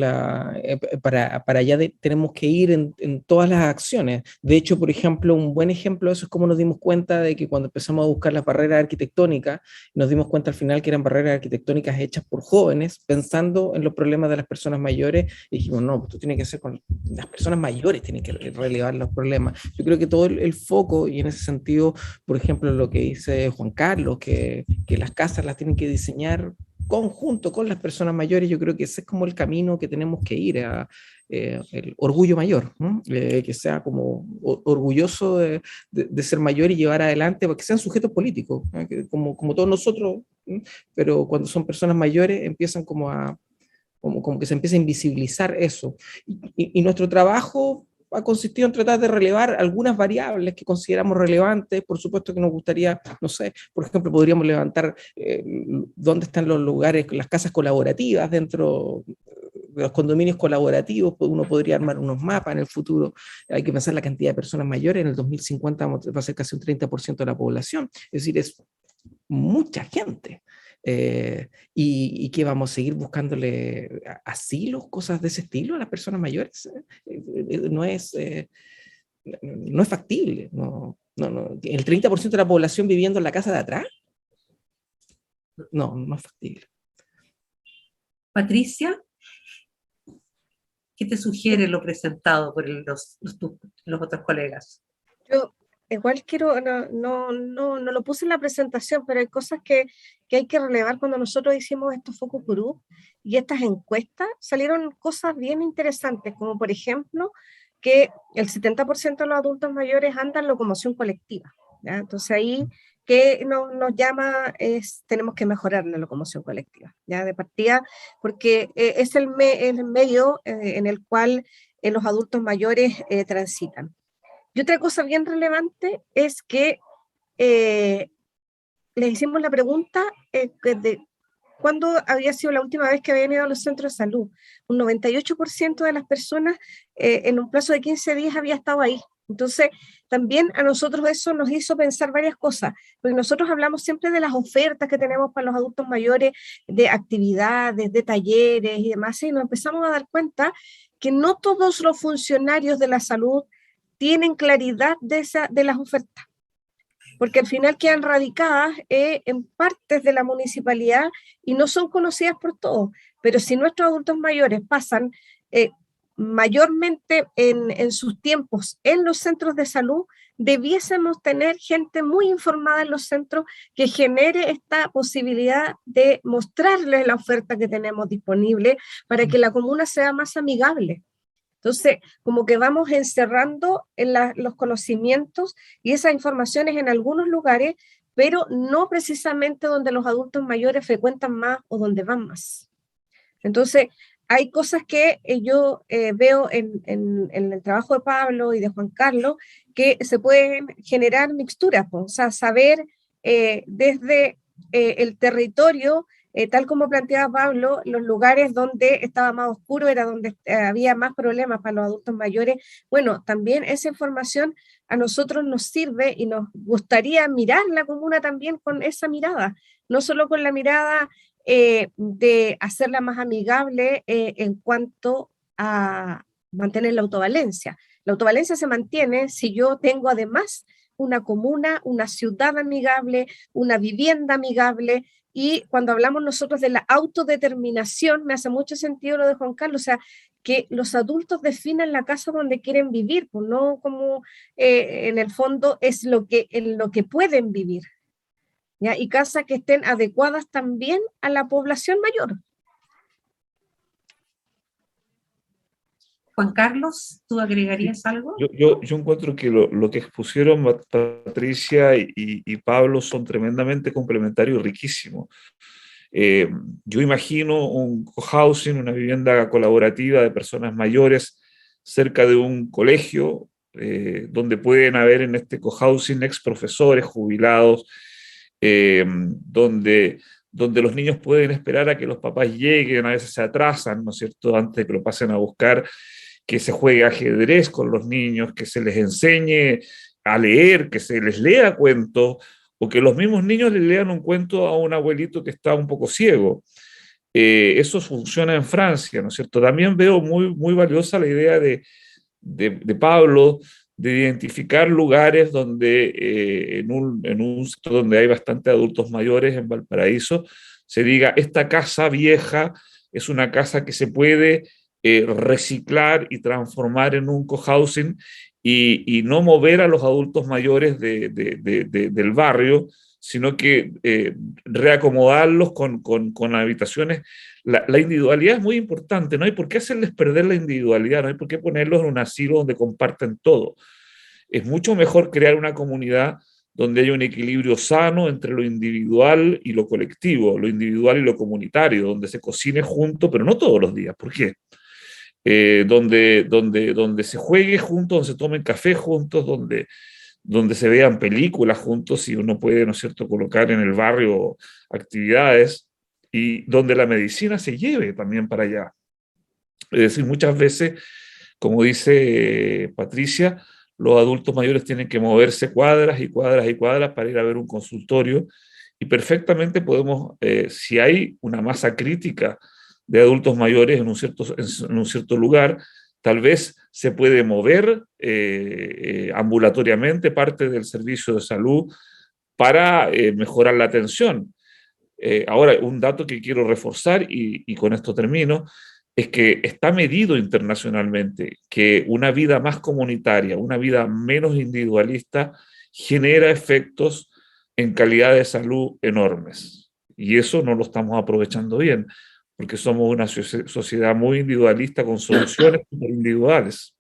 para allá tenemos que ir en todas las acciones. De hecho, por ejemplo, un buen ejemplo de eso es cómo nos dimos cuenta de que cuando empezamos a buscar las barreras arquitectónicas, nos dimos cuenta al final que eran barreras arquitectónicas hechas por jóvenes, pensando en los problemas de las personas mayores, y dijimos, no, pues esto tiene que ser con las personas mayores, tienen que relevar los problemas. Yo creo que todo el foco, y en ese sentido, por ejemplo, lo que dice Juan Carlos, que las casas las tienen que diseñar conjunto con las personas mayores. Yo creo que ese es como el camino que tenemos que ir el orgullo mayor, que sea como orgulloso de ser mayor y llevar adelante, porque sean sujetos políticos, como todos nosotros, pero cuando son personas mayores empiezan como que se empieza a invisibilizar eso. Y nuestro trabajo ha consistido en tratar de relevar algunas variables que consideramos relevantes. Por supuesto que nos gustaría, no sé, por ejemplo, podríamos levantar dónde están los lugares, las casas colaborativas dentro de los condominios colaborativos. Uno podría armar unos mapas en el futuro. Hay que pensar la cantidad de personas mayores. En el 2050 va a ser casi un 30% de la población. Es decir, es mucha gente. Y que vamos a seguir buscándole asilos, cosas de ese estilo a las personas mayores. No es factible. El 30% de la población viviendo en la casa de atrás, no es factible. Patricia, ¿qué te sugiere lo presentado por los otros colegas? Yo igual quiero, no lo puse en la presentación, pero hay cosas que hay que relevar. Cuando nosotros hicimos estos focus group y estas encuestas, salieron cosas bien interesantes, como por ejemplo, que el 70% de los adultos mayores andan en locomoción colectiva, ¿ya? Entonces ahí que nos llama es, tenemos que mejorar la locomoción colectiva, ya de partida, porque es el medio en el cual los adultos mayores transitan. Y otra cosa bien relevante es que les hicimos la pregunta de cuándo había sido la última vez que habían ido a los centros de salud. Un 98% de las personas en un plazo de 15 días había estado ahí. Entonces, también a nosotros eso nos hizo pensar varias cosas, porque nosotros hablamos siempre de las ofertas que tenemos para los adultos mayores, de actividades, de talleres y demás, y nos empezamos a dar cuenta que no todos los funcionarios de la salud tienen claridad de las ofertas, porque al final quedan radicadas en partes de la municipalidad y no son conocidas por todos. Pero si nuestros adultos mayores pasan mayormente en sus tiempos en los centros de salud, debiésemos tener gente muy informada en los centros que genere esta posibilidad de mostrarles la oferta que tenemos disponible para que la comuna sea más amigable. Entonces, como que vamos encerrando los conocimientos y esas informaciones en algunos lugares, pero no precisamente donde los adultos mayores frecuentan más o donde van más. Entonces, hay cosas que yo veo en el trabajo de Pablo y de Juan Carlos que se pueden generar mixturas, o sea, saber desde el territorio, tal como planteaba Pablo, los lugares donde estaba más oscuro era donde había más problemas para los adultos mayores. Bueno, también esa información a nosotros nos sirve y nos gustaría mirar la comuna también con esa mirada, no solo con la mirada de hacerla más amigable en cuanto a mantener la autovalencia. La autovalencia se mantiene si yo tengo además una comuna, una ciudad amigable, una vivienda amigable. Y cuando hablamos nosotros de la autodeterminación, me hace mucho sentido lo de Juan Carlos, o sea, que los adultos definan la casa donde quieren vivir, pues no como en el fondo es en lo que pueden vivir, ¿ya? Y casas que estén adecuadas también a la población mayor. Juan Carlos, ¿tú agregarías algo? Yo encuentro que lo que expusieron Patricia y Pablo son tremendamente complementarios y riquísimos. Yo imagino un cohousing, una vivienda colaborativa de personas mayores cerca de un colegio, donde pueden haber en este cohousing ex profesores jubilados, donde los niños pueden esperar a que los papás lleguen, a veces se atrasan, ¿no es cierto?, antes de que lo pasen a buscar, que se juegue ajedrez con los niños, que se les enseñe a leer, que se les lea cuentos, o que los mismos niños le lean un cuento a un abuelito que está un poco ciego. Eso funciona en Francia, ¿no es cierto? También veo muy valiosa la idea de Pablo de identificar lugares donde, en un sector donde hay bastante adultos mayores, en Valparaíso, se diga, esta casa vieja es una casa que se puede reciclar y transformar en un cohousing, y no mover a los adultos mayores del barrio, sino que reacomodarlos con habitaciones. La individualidad es muy importante, no hay por qué hacerles perder la individualidad, no hay por qué ponerlos en un asilo donde comparten todo. Es mucho mejor crear una comunidad donde haya un equilibrio sano entre lo individual y lo colectivo, lo individual y lo comunitario, donde se cocine junto, pero no todos los días. ¿Por qué? Donde se juegue juntos, donde se tomen café juntos, donde se vean películas juntos, y uno puede, ¿no es cierto?, colocar en el barrio actividades, y donde la medicina se lleve también para allá. Es decir, muchas veces, como dice Patricia, los adultos mayores tienen que moverse cuadras y cuadras y cuadras para ir a ver un consultorio, y perfectamente podemos, si hay una masa crítica de adultos mayores en un cierto lugar, tal vez se puede mover ambulatoriamente parte del servicio de salud para mejorar la atención. Ahora, un dato que quiero reforzar, y con esto termino, es que está medido internacionalmente que una vida más comunitaria, una vida menos individualista, genera efectos en calidad de salud enormes. Y eso no lo estamos aprovechando bien, porque somos una sociedad muy individualista con soluciones individuales.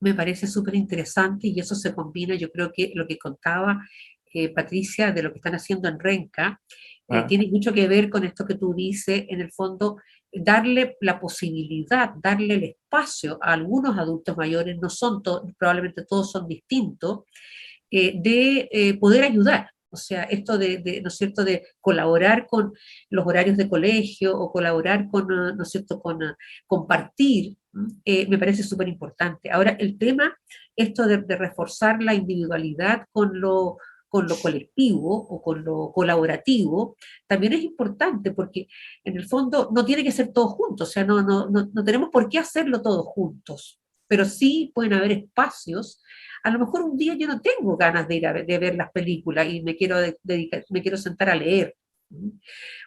Me parece súper interesante, y eso se combina, yo creo que lo que contaba Patricia de lo que están haciendo en Renca, tiene mucho que ver con esto que tú dices, en el fondo, darle la posibilidad, darle el espacio a algunos adultos mayores, no son probablemente todos son distintos, de poder ayudar. O sea, esto ¿no es cierto?, de colaborar con los horarios de colegio, o colaborar con, ¿no es cierto?, con compartir, me parece súper importante. Ahora, el tema, esto de reforzar la individualidad con lo colectivo o con lo colaborativo, también es importante, porque en el fondo no tiene que ser todos juntos, o sea, no tenemos por qué hacerlo todos juntos, pero sí pueden haber espacios. A lo mejor un día yo no tengo ganas de ir de ver las películas y me quiero me quiero sentar a leer,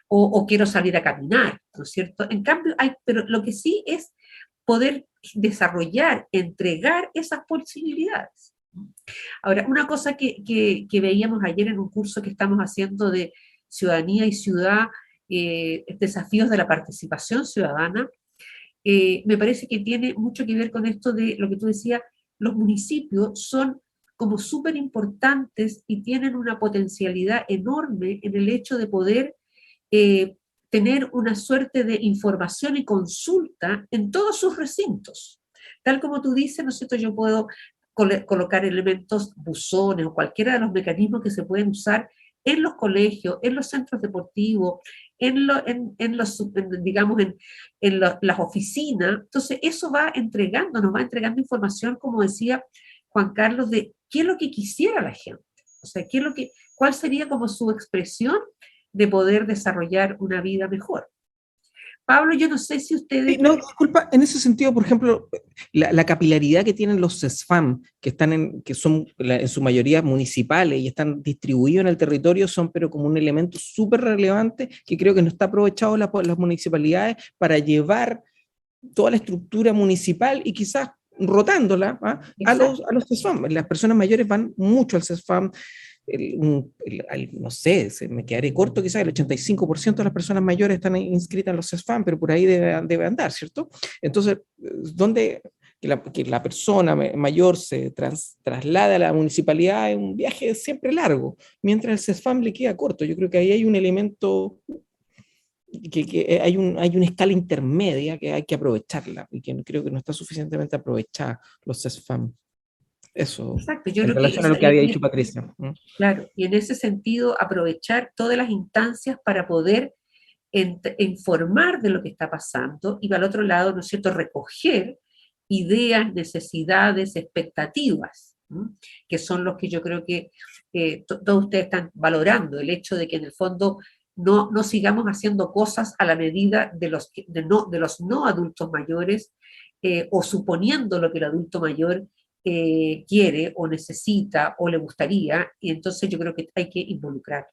o quiero salir a caminar, ¿no es cierto? En cambio, pero lo que sí es poder desarrollar, entregar esas posibilidades. Ahora, una cosa que veíamos ayer en un curso que estamos haciendo de ciudadanía y ciudad, desafíos de la participación ciudadana, me parece que tiene mucho que ver con esto de lo que tú decías. Los municipios son como súper importantes y tienen una potencialidad enorme en el hecho de poder tener una suerte de información y consulta en todos sus recintos. Tal como tú dices, ¿no es cierto?, yo puedo colocar elementos, buzones o cualquiera de los mecanismos que se pueden usar en los colegios, en los centros deportivos, digamos, las oficinas. Entonces, eso nos va entregando información, como decía Juan Carlos, de qué es lo que quisiera la gente. O sea, cuál sería como su expresión de poder desarrollar una vida mejor. Pablo, yo no sé si ustedes... No, disculpa, en ese sentido, por ejemplo, la capilaridad que tienen los CESFAM, que son en su mayoría municipales y están distribuidos en el territorio, son pero como un elemento súper relevante que creo que no está aprovechado las municipalidades para llevar toda la estructura municipal y quizás rotándola a los CESFAM. Las personas mayores van mucho al CESFAM. no sé, me quedaré corto quizás, el 85% de las personas mayores están inscritas en los CESFAM, pero por ahí debe andar, ¿cierto? Entonces, ¿dónde que la persona mayor se traslada a la municipalidad es un viaje siempre largo, mientras el CESFAM le queda corto? Yo creo que ahí hay un elemento, que hay una escala intermedia que hay que aprovecharla, y que creo que no está suficientemente aprovechada los CESFAM. Eso, Exacto, yo en creo que relación a lo que había dicho Patricia. claro, y en ese sentido aprovechar todas las instancias para poder informar de lo que está pasando y, para el otro lado, ¿no es cierto?, recoger ideas, necesidades, expectativas, ¿no?, que son los que yo creo que todos ustedes están valorando, el hecho de que en el fondo no sigamos haciendo cosas a la medida de los no adultos mayores, o suponiendo lo que el adulto mayor quiere o necesita o le gustaría, y entonces yo creo que hay que involucrar.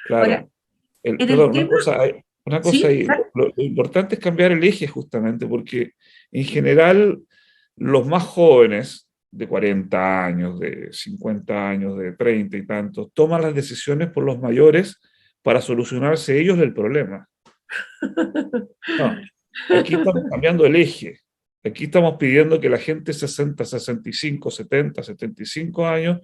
Ahora, Claro. en el Perdón, tema, una cosa ¿sí? ahí. Lo importante es cambiar el eje justamente, porque en general los más jóvenes, de 40 años, de 50 años, de 30 y tantos, toman las decisiones por los mayores para solucionarse ellos del problema. No, aquí estamos cambiando el eje. Aquí estamos pidiendo que la gente 60, 65, 70, 75 años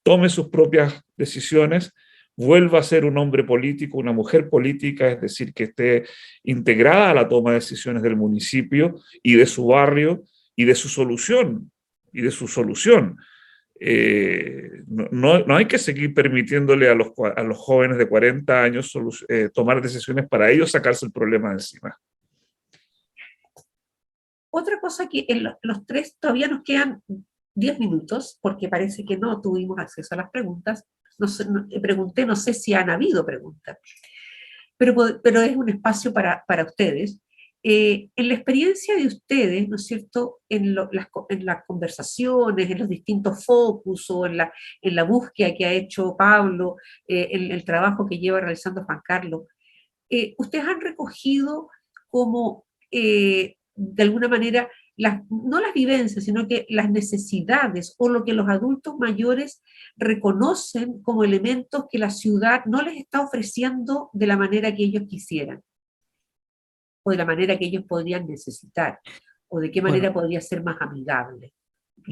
tome sus propias decisiones, vuelva a ser un hombre político, una mujer política, es decir, que esté integrada a la toma de decisiones del municipio y de su barrio y de su solución. Y de su solución. No hay que seguir permitiéndole a los jóvenes de 40 años tomar decisiones para ellos sacarse el problema de encima. Otra cosa que en los tres todavía nos quedan 10 minutos, porque parece que no tuvimos acceso a las preguntas. Pregunté, no sé si han habido preguntas, pero es un espacio para ustedes. En la experiencia de ustedes, ¿no es cierto?, en las conversaciones, en los distintos focus o en la búsqueda que ha hecho Pablo, en el trabajo que lleva realizando Juan Carlos, ustedes han recogido como, de alguna manera, no las vivencias, sino que las necesidades o lo que los adultos mayores reconocen como elementos que la ciudad no les está ofreciendo de la manera que ellos quisieran, o de la manera que ellos podrían necesitar, o de qué manera Bueno, podría ser más amigable.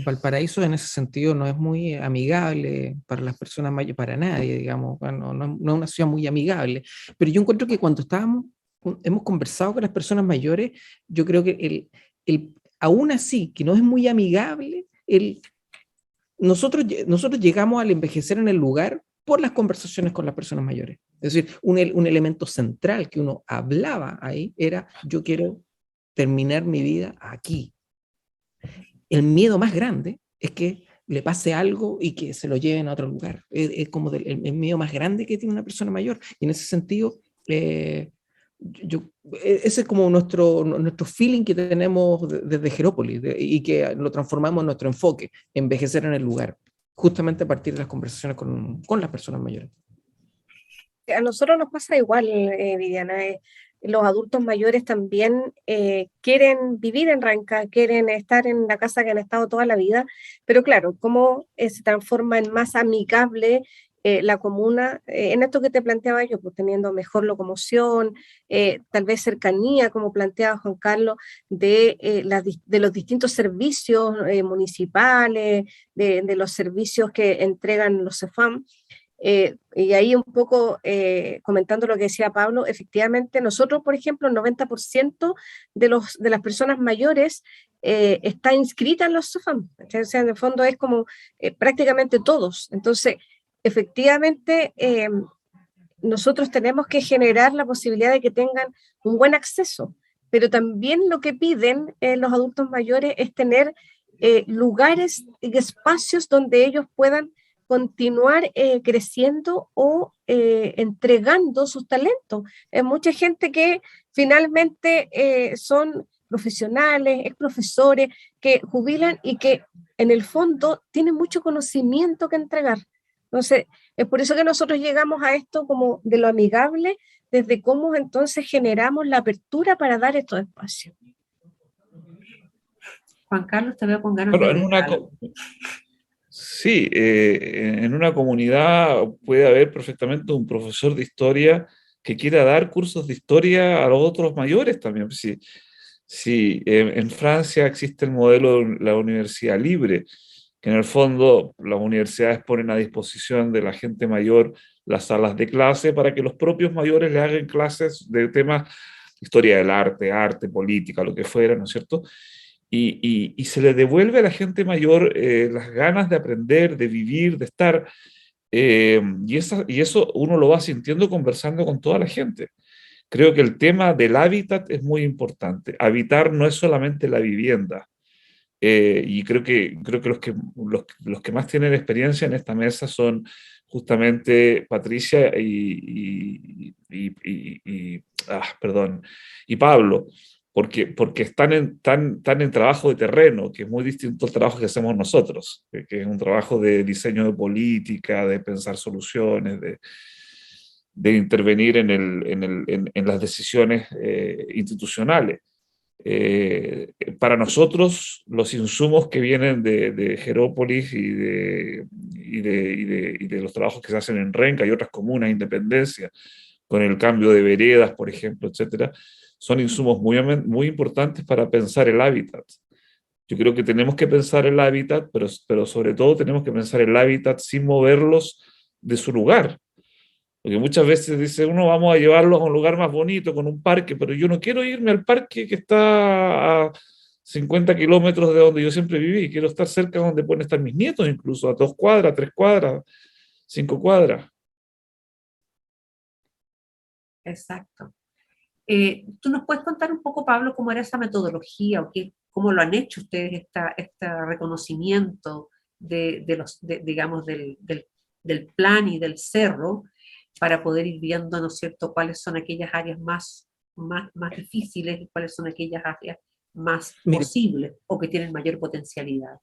Valparaíso en ese sentido no es muy amigable para las personas mayores, para nadie, digamos, bueno, no es una ciudad muy amigable, pero yo encuentro que cuando hemos conversado con las personas mayores, yo creo que aún así, que no es muy amigable, nosotros llegamos al envejecer en el lugar por las conversaciones con las personas mayores. Es decir, un elemento central que uno hablaba ahí era: yo quiero terminar mi vida aquí. El miedo más grande es que le pase algo y que se lo lleven a otro lugar. Es como el miedo más grande que tiene una persona mayor. Y en ese sentido, ese es como nuestro feeling que tenemos desde Jerópolis, y que lo transformamos en nuestro enfoque: envejecer en el lugar, justamente a partir de las conversaciones con las personas mayores. A nosotros nos pasa igual, Viviana. Los adultos mayores también quieren vivir en Ranca, quieren estar en la casa que han estado toda la vida, pero claro, cómo se transforma en más amigable la comuna, en esto que te planteaba yo, pues teniendo mejor locomoción, tal vez cercanía, como planteaba Juan Carlos, de los distintos servicios municipales, de los servicios que entregan los CEFAM. Y ahí un poco comentando lo que decía Pablo, efectivamente nosotros, por ejemplo, el 90% de las personas mayores está inscrita en los SOFAM. O sea, en el fondo es como prácticamente todos. Entonces, efectivamente, nosotros tenemos que generar la posibilidad de que tengan un buen acceso, pero también lo que piden los adultos mayores es tener lugares y espacios donde ellos puedan continuar creciendo o entregando sus talentos. Hay mucha gente que finalmente son profesionales, ex profesores, que jubilan y que en el fondo tienen mucho conocimiento que entregar. Entonces, es por eso que nosotros llegamos a esto como de lo amigable, desde cómo entonces generamos la apertura para dar estos espacios. Juan Carlos, te veo con ganas de agregar algo. Sí, en una comunidad puede haber perfectamente un profesor de historia que quiera dar cursos de historia a los otros mayores también. Sí, sí, en Francia existe el modelo de la universidad libre, que en el fondo las universidades ponen a disposición de la gente mayor las salas de clase para que los propios mayores le hagan clases de temas, historia del arte, arte, política, lo que fuera, ¿no es cierto? Y se le devuelve a la gente mayor las ganas de aprender, de vivir, de estar. Y eso uno lo va sintiendo conversando con toda la gente. Creo que el tema del hábitat es muy importante. Habitar no es solamente la vivienda. Y creo que los que más tienen experiencia en esta mesa son justamente Patricia perdón, y Pablo, porque están en trabajo de terreno, que es muy distinto al trabajo que hacemos nosotros, que es un trabajo de diseño de política, de pensar soluciones, de intervenir en las decisiones institucionales. Para nosotros, los insumos que vienen de Jerópolis y de los trabajos que se hacen en Renca y otras comunas, Independencia, con el cambio de veredas, por ejemplo, etcétera, son insumos muy importantes para pensar el hábitat. Yo creo que tenemos que pensar el hábitat, pero sobre todo tenemos que pensar el hábitat sin moverlos de su lugar. Porque muchas veces dice uno, vamos a llevarlos a un lugar más bonito, con un parque, pero yo no quiero irme al parque que está a 50 kilómetros de donde yo siempre viví. Quiero estar cerca de donde pueden estar mis nietos, incluso a 2 cuadras, 3 cuadras, 5 cuadras. Exacto. ¿Tú nos puedes contar un poco, Pablo, cómo era esa metodología o cómo lo han hecho ustedes, este reconocimiento digamos, del plan y del cerro para poder ir viendo, ¿no es cierto?, cuáles son aquellas áreas más difíciles y cuáles son aquellas áreas más Mire, posibles o que tienen mayor potencialidad?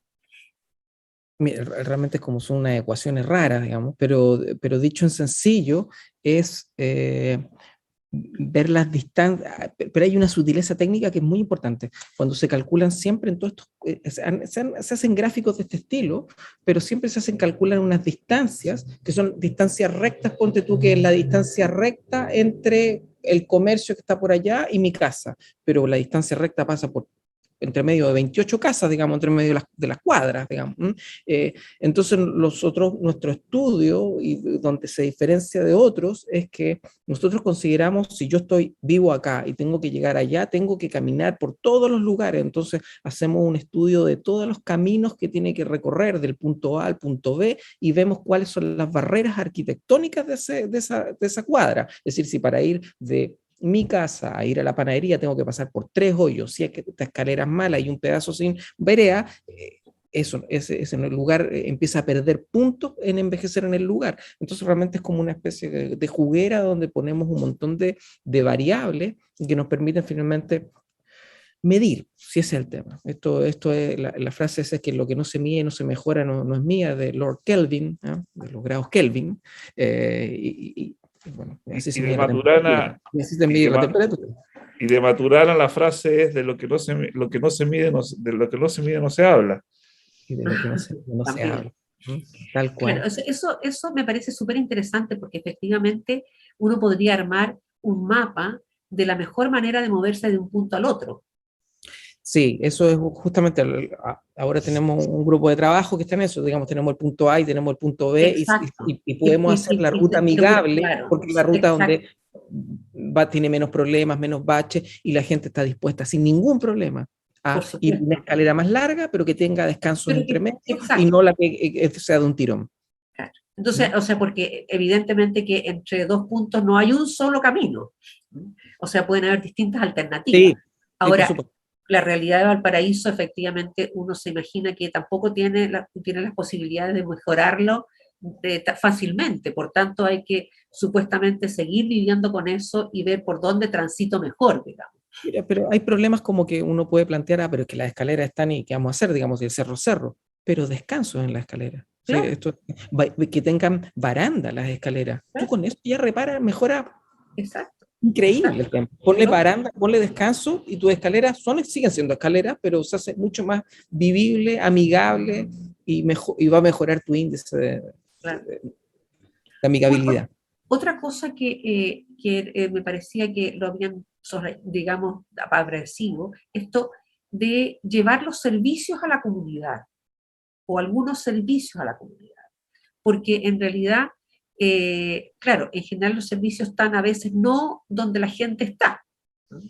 mire, realmente es como son unas ecuaciones raras, digamos, pero dicho en sencillo, es ver las distancias, pero hay una sutileza técnica que es muy importante. Cuando se calculan siempre en todos estos, se hacen gráficos de este estilo, pero siempre calculan unas distancias, que son distancias rectas, ponte tú que es la distancia recta entre el comercio que está por allá y mi casa, pero la distancia recta pasa por entre medio de 28 casas, digamos, entre medio de las cuadras, digamos. Entonces, nuestro estudio, y donde se diferencia de otros, es que nosotros consideramos, si yo vivo acá y tengo que llegar allá, tengo que caminar por todos los lugares, entonces hacemos un estudio de todos los caminos que tiene que recorrer del punto A al punto B y vemos cuáles son las barreras arquitectónicas de esa cuadra. Es decir, si para ir de mi casa a ir a la panadería tengo que pasar por 3 hoyos, si es que esta escalera es mala y un pedazo sin vereda, ese en el lugar empieza a perder puntos en envejecer en el lugar. Entonces realmente es como una especie de juguera donde ponemos un montón de variables que nos permiten finalmente medir, si ese es el tema. Esto es, la frase esa es que lo que no se mide no se mejora, no es mía, de Lord Kelvin, ¿no? De los grados Kelvin, y bueno, así se Y de mide la temperatura. Maturana, Y así se y mide de, la Ma- temperatura. y de Maturana la frase es de lo que no se mide, de lo que no se mide no se habla. Y de lo que no se También. habla. ¿No? Tal Claro, cual. eso me parece súper interesante porque efectivamente uno podría armar un mapa de la mejor manera de moverse de un punto al otro. Sí, eso es justamente, ahora tenemos un grupo de trabajo que está en eso, digamos, tenemos el punto A y tenemos el punto B Exacto. y podemos hacer la ruta amigable, Claro, porque es la ruta exacto. donde tiene menos problemas, menos baches y la gente está dispuesta sin ningún problema a Por ir una supuesto. escalera más larga, pero que tenga descansos Pero entre medio y exacto. no la que sea de un tirón. Claro. Entonces, ¿Mm? o sea, porque evidentemente que entre dos puntos no hay un solo camino. O sea, pueden haber distintas alternativas. Sí, sí, por Ahora, supuesto. la realidad de Valparaíso, efectivamente, uno se imagina que tampoco tiene las posibilidades de mejorarlo fácilmente. Por tanto, hay que supuestamente seguir viviendo con eso y ver por dónde transito mejor, digamos. Mira, pero hay problemas como que uno puede plantear, pero es que las escaleras están y ¿qué vamos a hacer? Digamos, el cerro, pero descanso en la escalera. ¿Sí? Claro, Que tengan baranda las escaleras. Tú claro, con eso ya reparas, mejora exacto, increíble el exacto. tiempo. Ponle Lógico. baranda, ponle descanso y tus escaleras siguen siendo escaleras, pero se hace mucho más vivible, amigable. y va a mejorar tu índice Claro. de amigabilidad. Otra cosa que me parecía que lo habían, digamos, agresivo, esto de llevar los servicios a la comunidad, o algunos servicios a la comunidad, porque en realidad, claro, en general los servicios están a veces no donde la gente está, ¿no?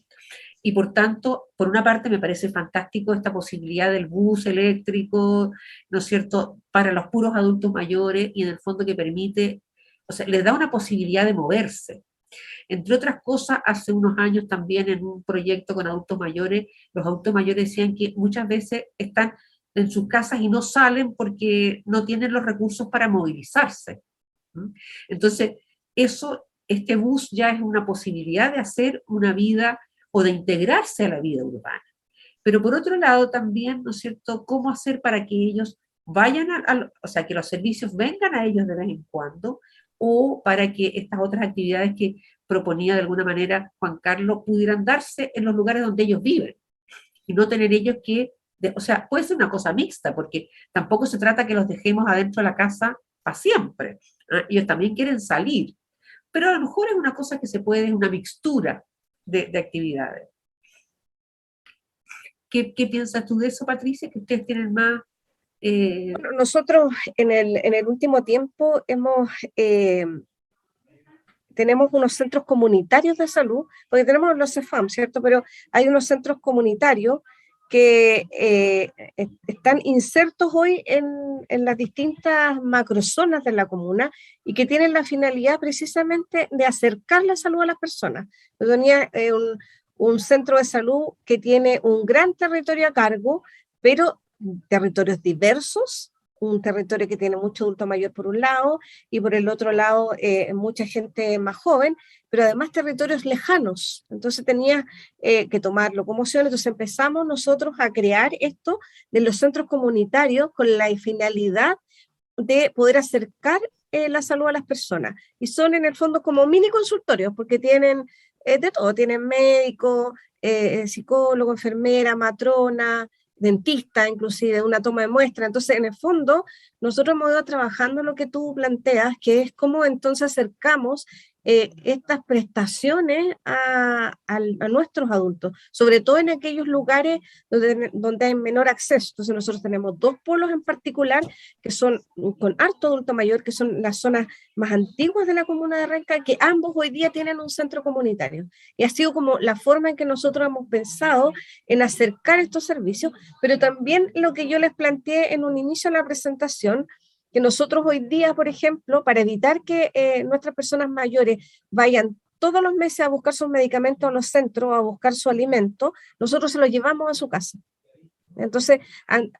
Y por tanto, por una parte me parece fantástico esta posibilidad del bus eléctrico, ¿no es cierto?, para los puros adultos mayores, y en el fondo que permite, o sea, les da una posibilidad de moverse. Entre otras cosas, hace unos años también en un proyecto con adultos mayores, los adultos mayores decían que muchas veces están en sus casas y no salen porque no tienen los recursos para movilizarse. Entonces, este bus ya es una posibilidad de hacer una vida o de integrarse a la vida urbana. Pero por otro lado también, ¿no es cierto?, cómo hacer para que ellos vayan o sea, que los servicios vengan a ellos de vez en cuando, o para que estas otras actividades que proponía de alguna manera Juan Carlos pudieran darse en los lugares donde ellos viven, y no tener ellos que, o sea, puede ser una cosa mixta, porque tampoco se trata que los dejemos adentro de la casa para siempre, ¿eh? Ellos también quieren salir, pero a lo mejor es una cosa que se puede, es una mixtura de actividades. ¿Qué piensas tú de eso, Patricia? Que ustedes tienen más... Bueno, nosotros en el último tiempo tenemos unos centros comunitarios de salud, porque tenemos los CEFAM, ¿cierto? Pero hay unos centros comunitarios que están insertos hoy en las distintas macrozonas de la comuna y que tienen la finalidad precisamente de acercar la salud a las personas. Yo tenía un centro de salud que tiene un gran territorio a cargo, pero territorios diversos, un territorio que tiene mucho adulto mayor por un lado y por el otro lado mucha gente más joven, pero además territorios lejanos. Entonces tenía que tomar locomoción. Entonces empezamos nosotros a crear esto de los centros comunitarios con la finalidad de poder acercar la salud a las personas. Y son en el fondo como mini consultorios, porque tienen de todo, tienen médico, psicólogo, enfermera, matrona, dentista, inclusive, una toma de muestra. Entonces, en el fondo, nosotros hemos ido trabajando en lo que tú planteas, que es cómo entonces acercamos estas prestaciones a nuestros adultos, sobre todo en aquellos lugares donde hay menor acceso. Entonces, nosotros tenemos dos polos en particular, que son con harto adulto mayor, que son las zonas más antiguas de la comuna de Renca, que ambos hoy día tienen un centro comunitario. Y ha sido como la forma en que nosotros hemos pensado en acercar estos servicios, pero también lo que yo les planteé en un inicio de la presentación, que nosotros hoy día, por ejemplo, para evitar que nuestras personas mayores vayan todos los meses a buscar sus medicamentos a los centros, a buscar su alimento, nosotros se los llevamos a su casa. Entonces,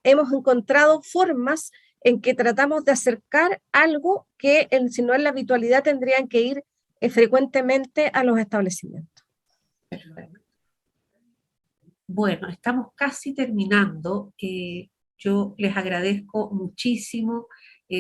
hemos encontrado formas en que tratamos de acercar algo que, si no es la habitualidad, tendrían que ir frecuentemente a los establecimientos. Perfecto. Bueno, estamos casi terminando. Yo les agradezco muchísimo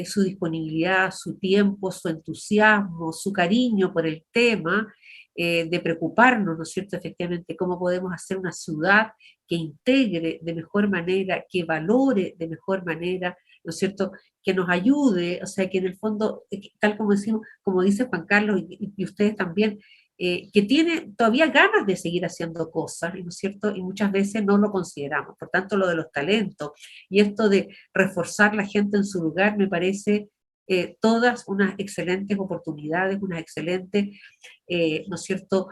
su disponibilidad, su tiempo, su entusiasmo, su cariño por el tema, de preocuparnos, ¿no es cierto?, efectivamente, cómo podemos hacer una ciudad que integre de mejor manera, que valore de mejor manera, ¿no es cierto?, que nos ayude, o sea, que en el fondo, tal como decimos, como dice Juan Carlos y ustedes también, que tiene todavía ganas de seguir haciendo cosas, ¿no es cierto? Y muchas veces no lo consideramos. Por tanto, lo de los talentos y esto de reforzar la gente en su lugar me parece todas unas excelentes oportunidades, unas excelentes, ¿no es cierto?,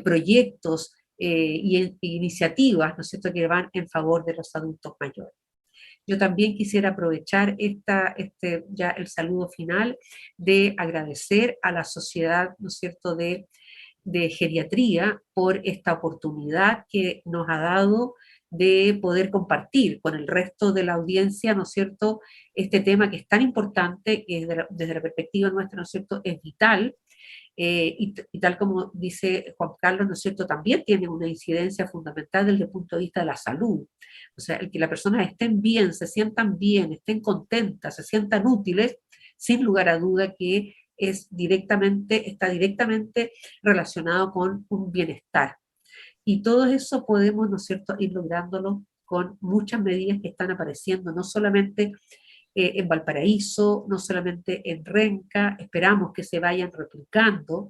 proyectos y iniciativas, ¿no es cierto?, que van en favor de los adultos mayores. Yo también quisiera aprovechar ya el saludo final de agradecer a la sociedad, ¿no es cierto?, de geriatría por esta oportunidad que nos ha dado de poder compartir con el resto de la audiencia, ¿no es cierto?, este tema que es tan importante, que desde la perspectiva nuestra, ¿no es cierto?, es vital, y tal como dice Juan Carlos, ¿no es cierto?, también tiene una incidencia fundamental desde el punto de vista de la salud. O sea, el que las personas estén bien, se sientan bien, estén contentas, se sientan útiles, sin lugar a duda que está directamente relacionado con un bienestar. Y todo eso podemos, ¿no es cierto?, ir lográndolo con muchas medidas que están apareciendo, no solamente en Valparaíso, no solamente en Renca, esperamos que se vayan replicando.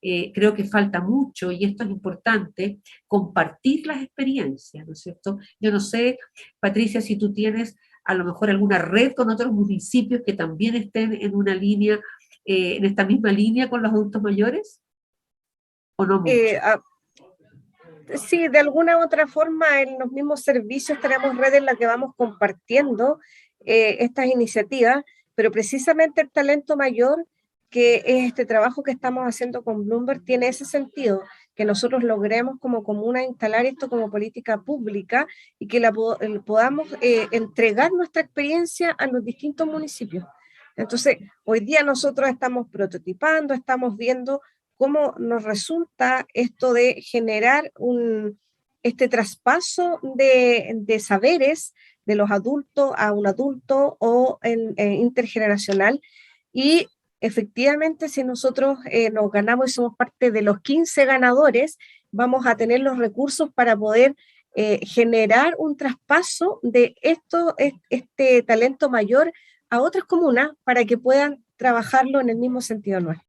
Creo que falta mucho, y esto es importante, compartir las experiencias, ¿no es cierto? Yo no sé, Patricia, si tú tienes a lo mejor alguna red con otros municipios que también estén en una línea, en esta misma línea con los adultos mayores, ¿o no mucho? Sí, de alguna u otra forma en los mismos servicios tenemos redes en las que vamos compartiendo estas iniciativas, pero precisamente el talento mayor, que es este trabajo que estamos haciendo con Bloomberg, tiene ese sentido, que nosotros logremos como comuna instalar esto como política pública y que podamos entregar nuestra experiencia a los distintos municipios. Entonces, hoy día nosotros estamos prototipando, estamos viendo cómo nos resulta esto de generar este traspaso de saberes de los adultos a un adulto o intergeneracional. Y efectivamente, si nosotros nos ganamos y somos parte de los 15 ganadores, vamos a tener los recursos para poder generar un traspaso de este talento mayor a otras comunas para que puedan trabajarlo en el mismo sentido nuestro.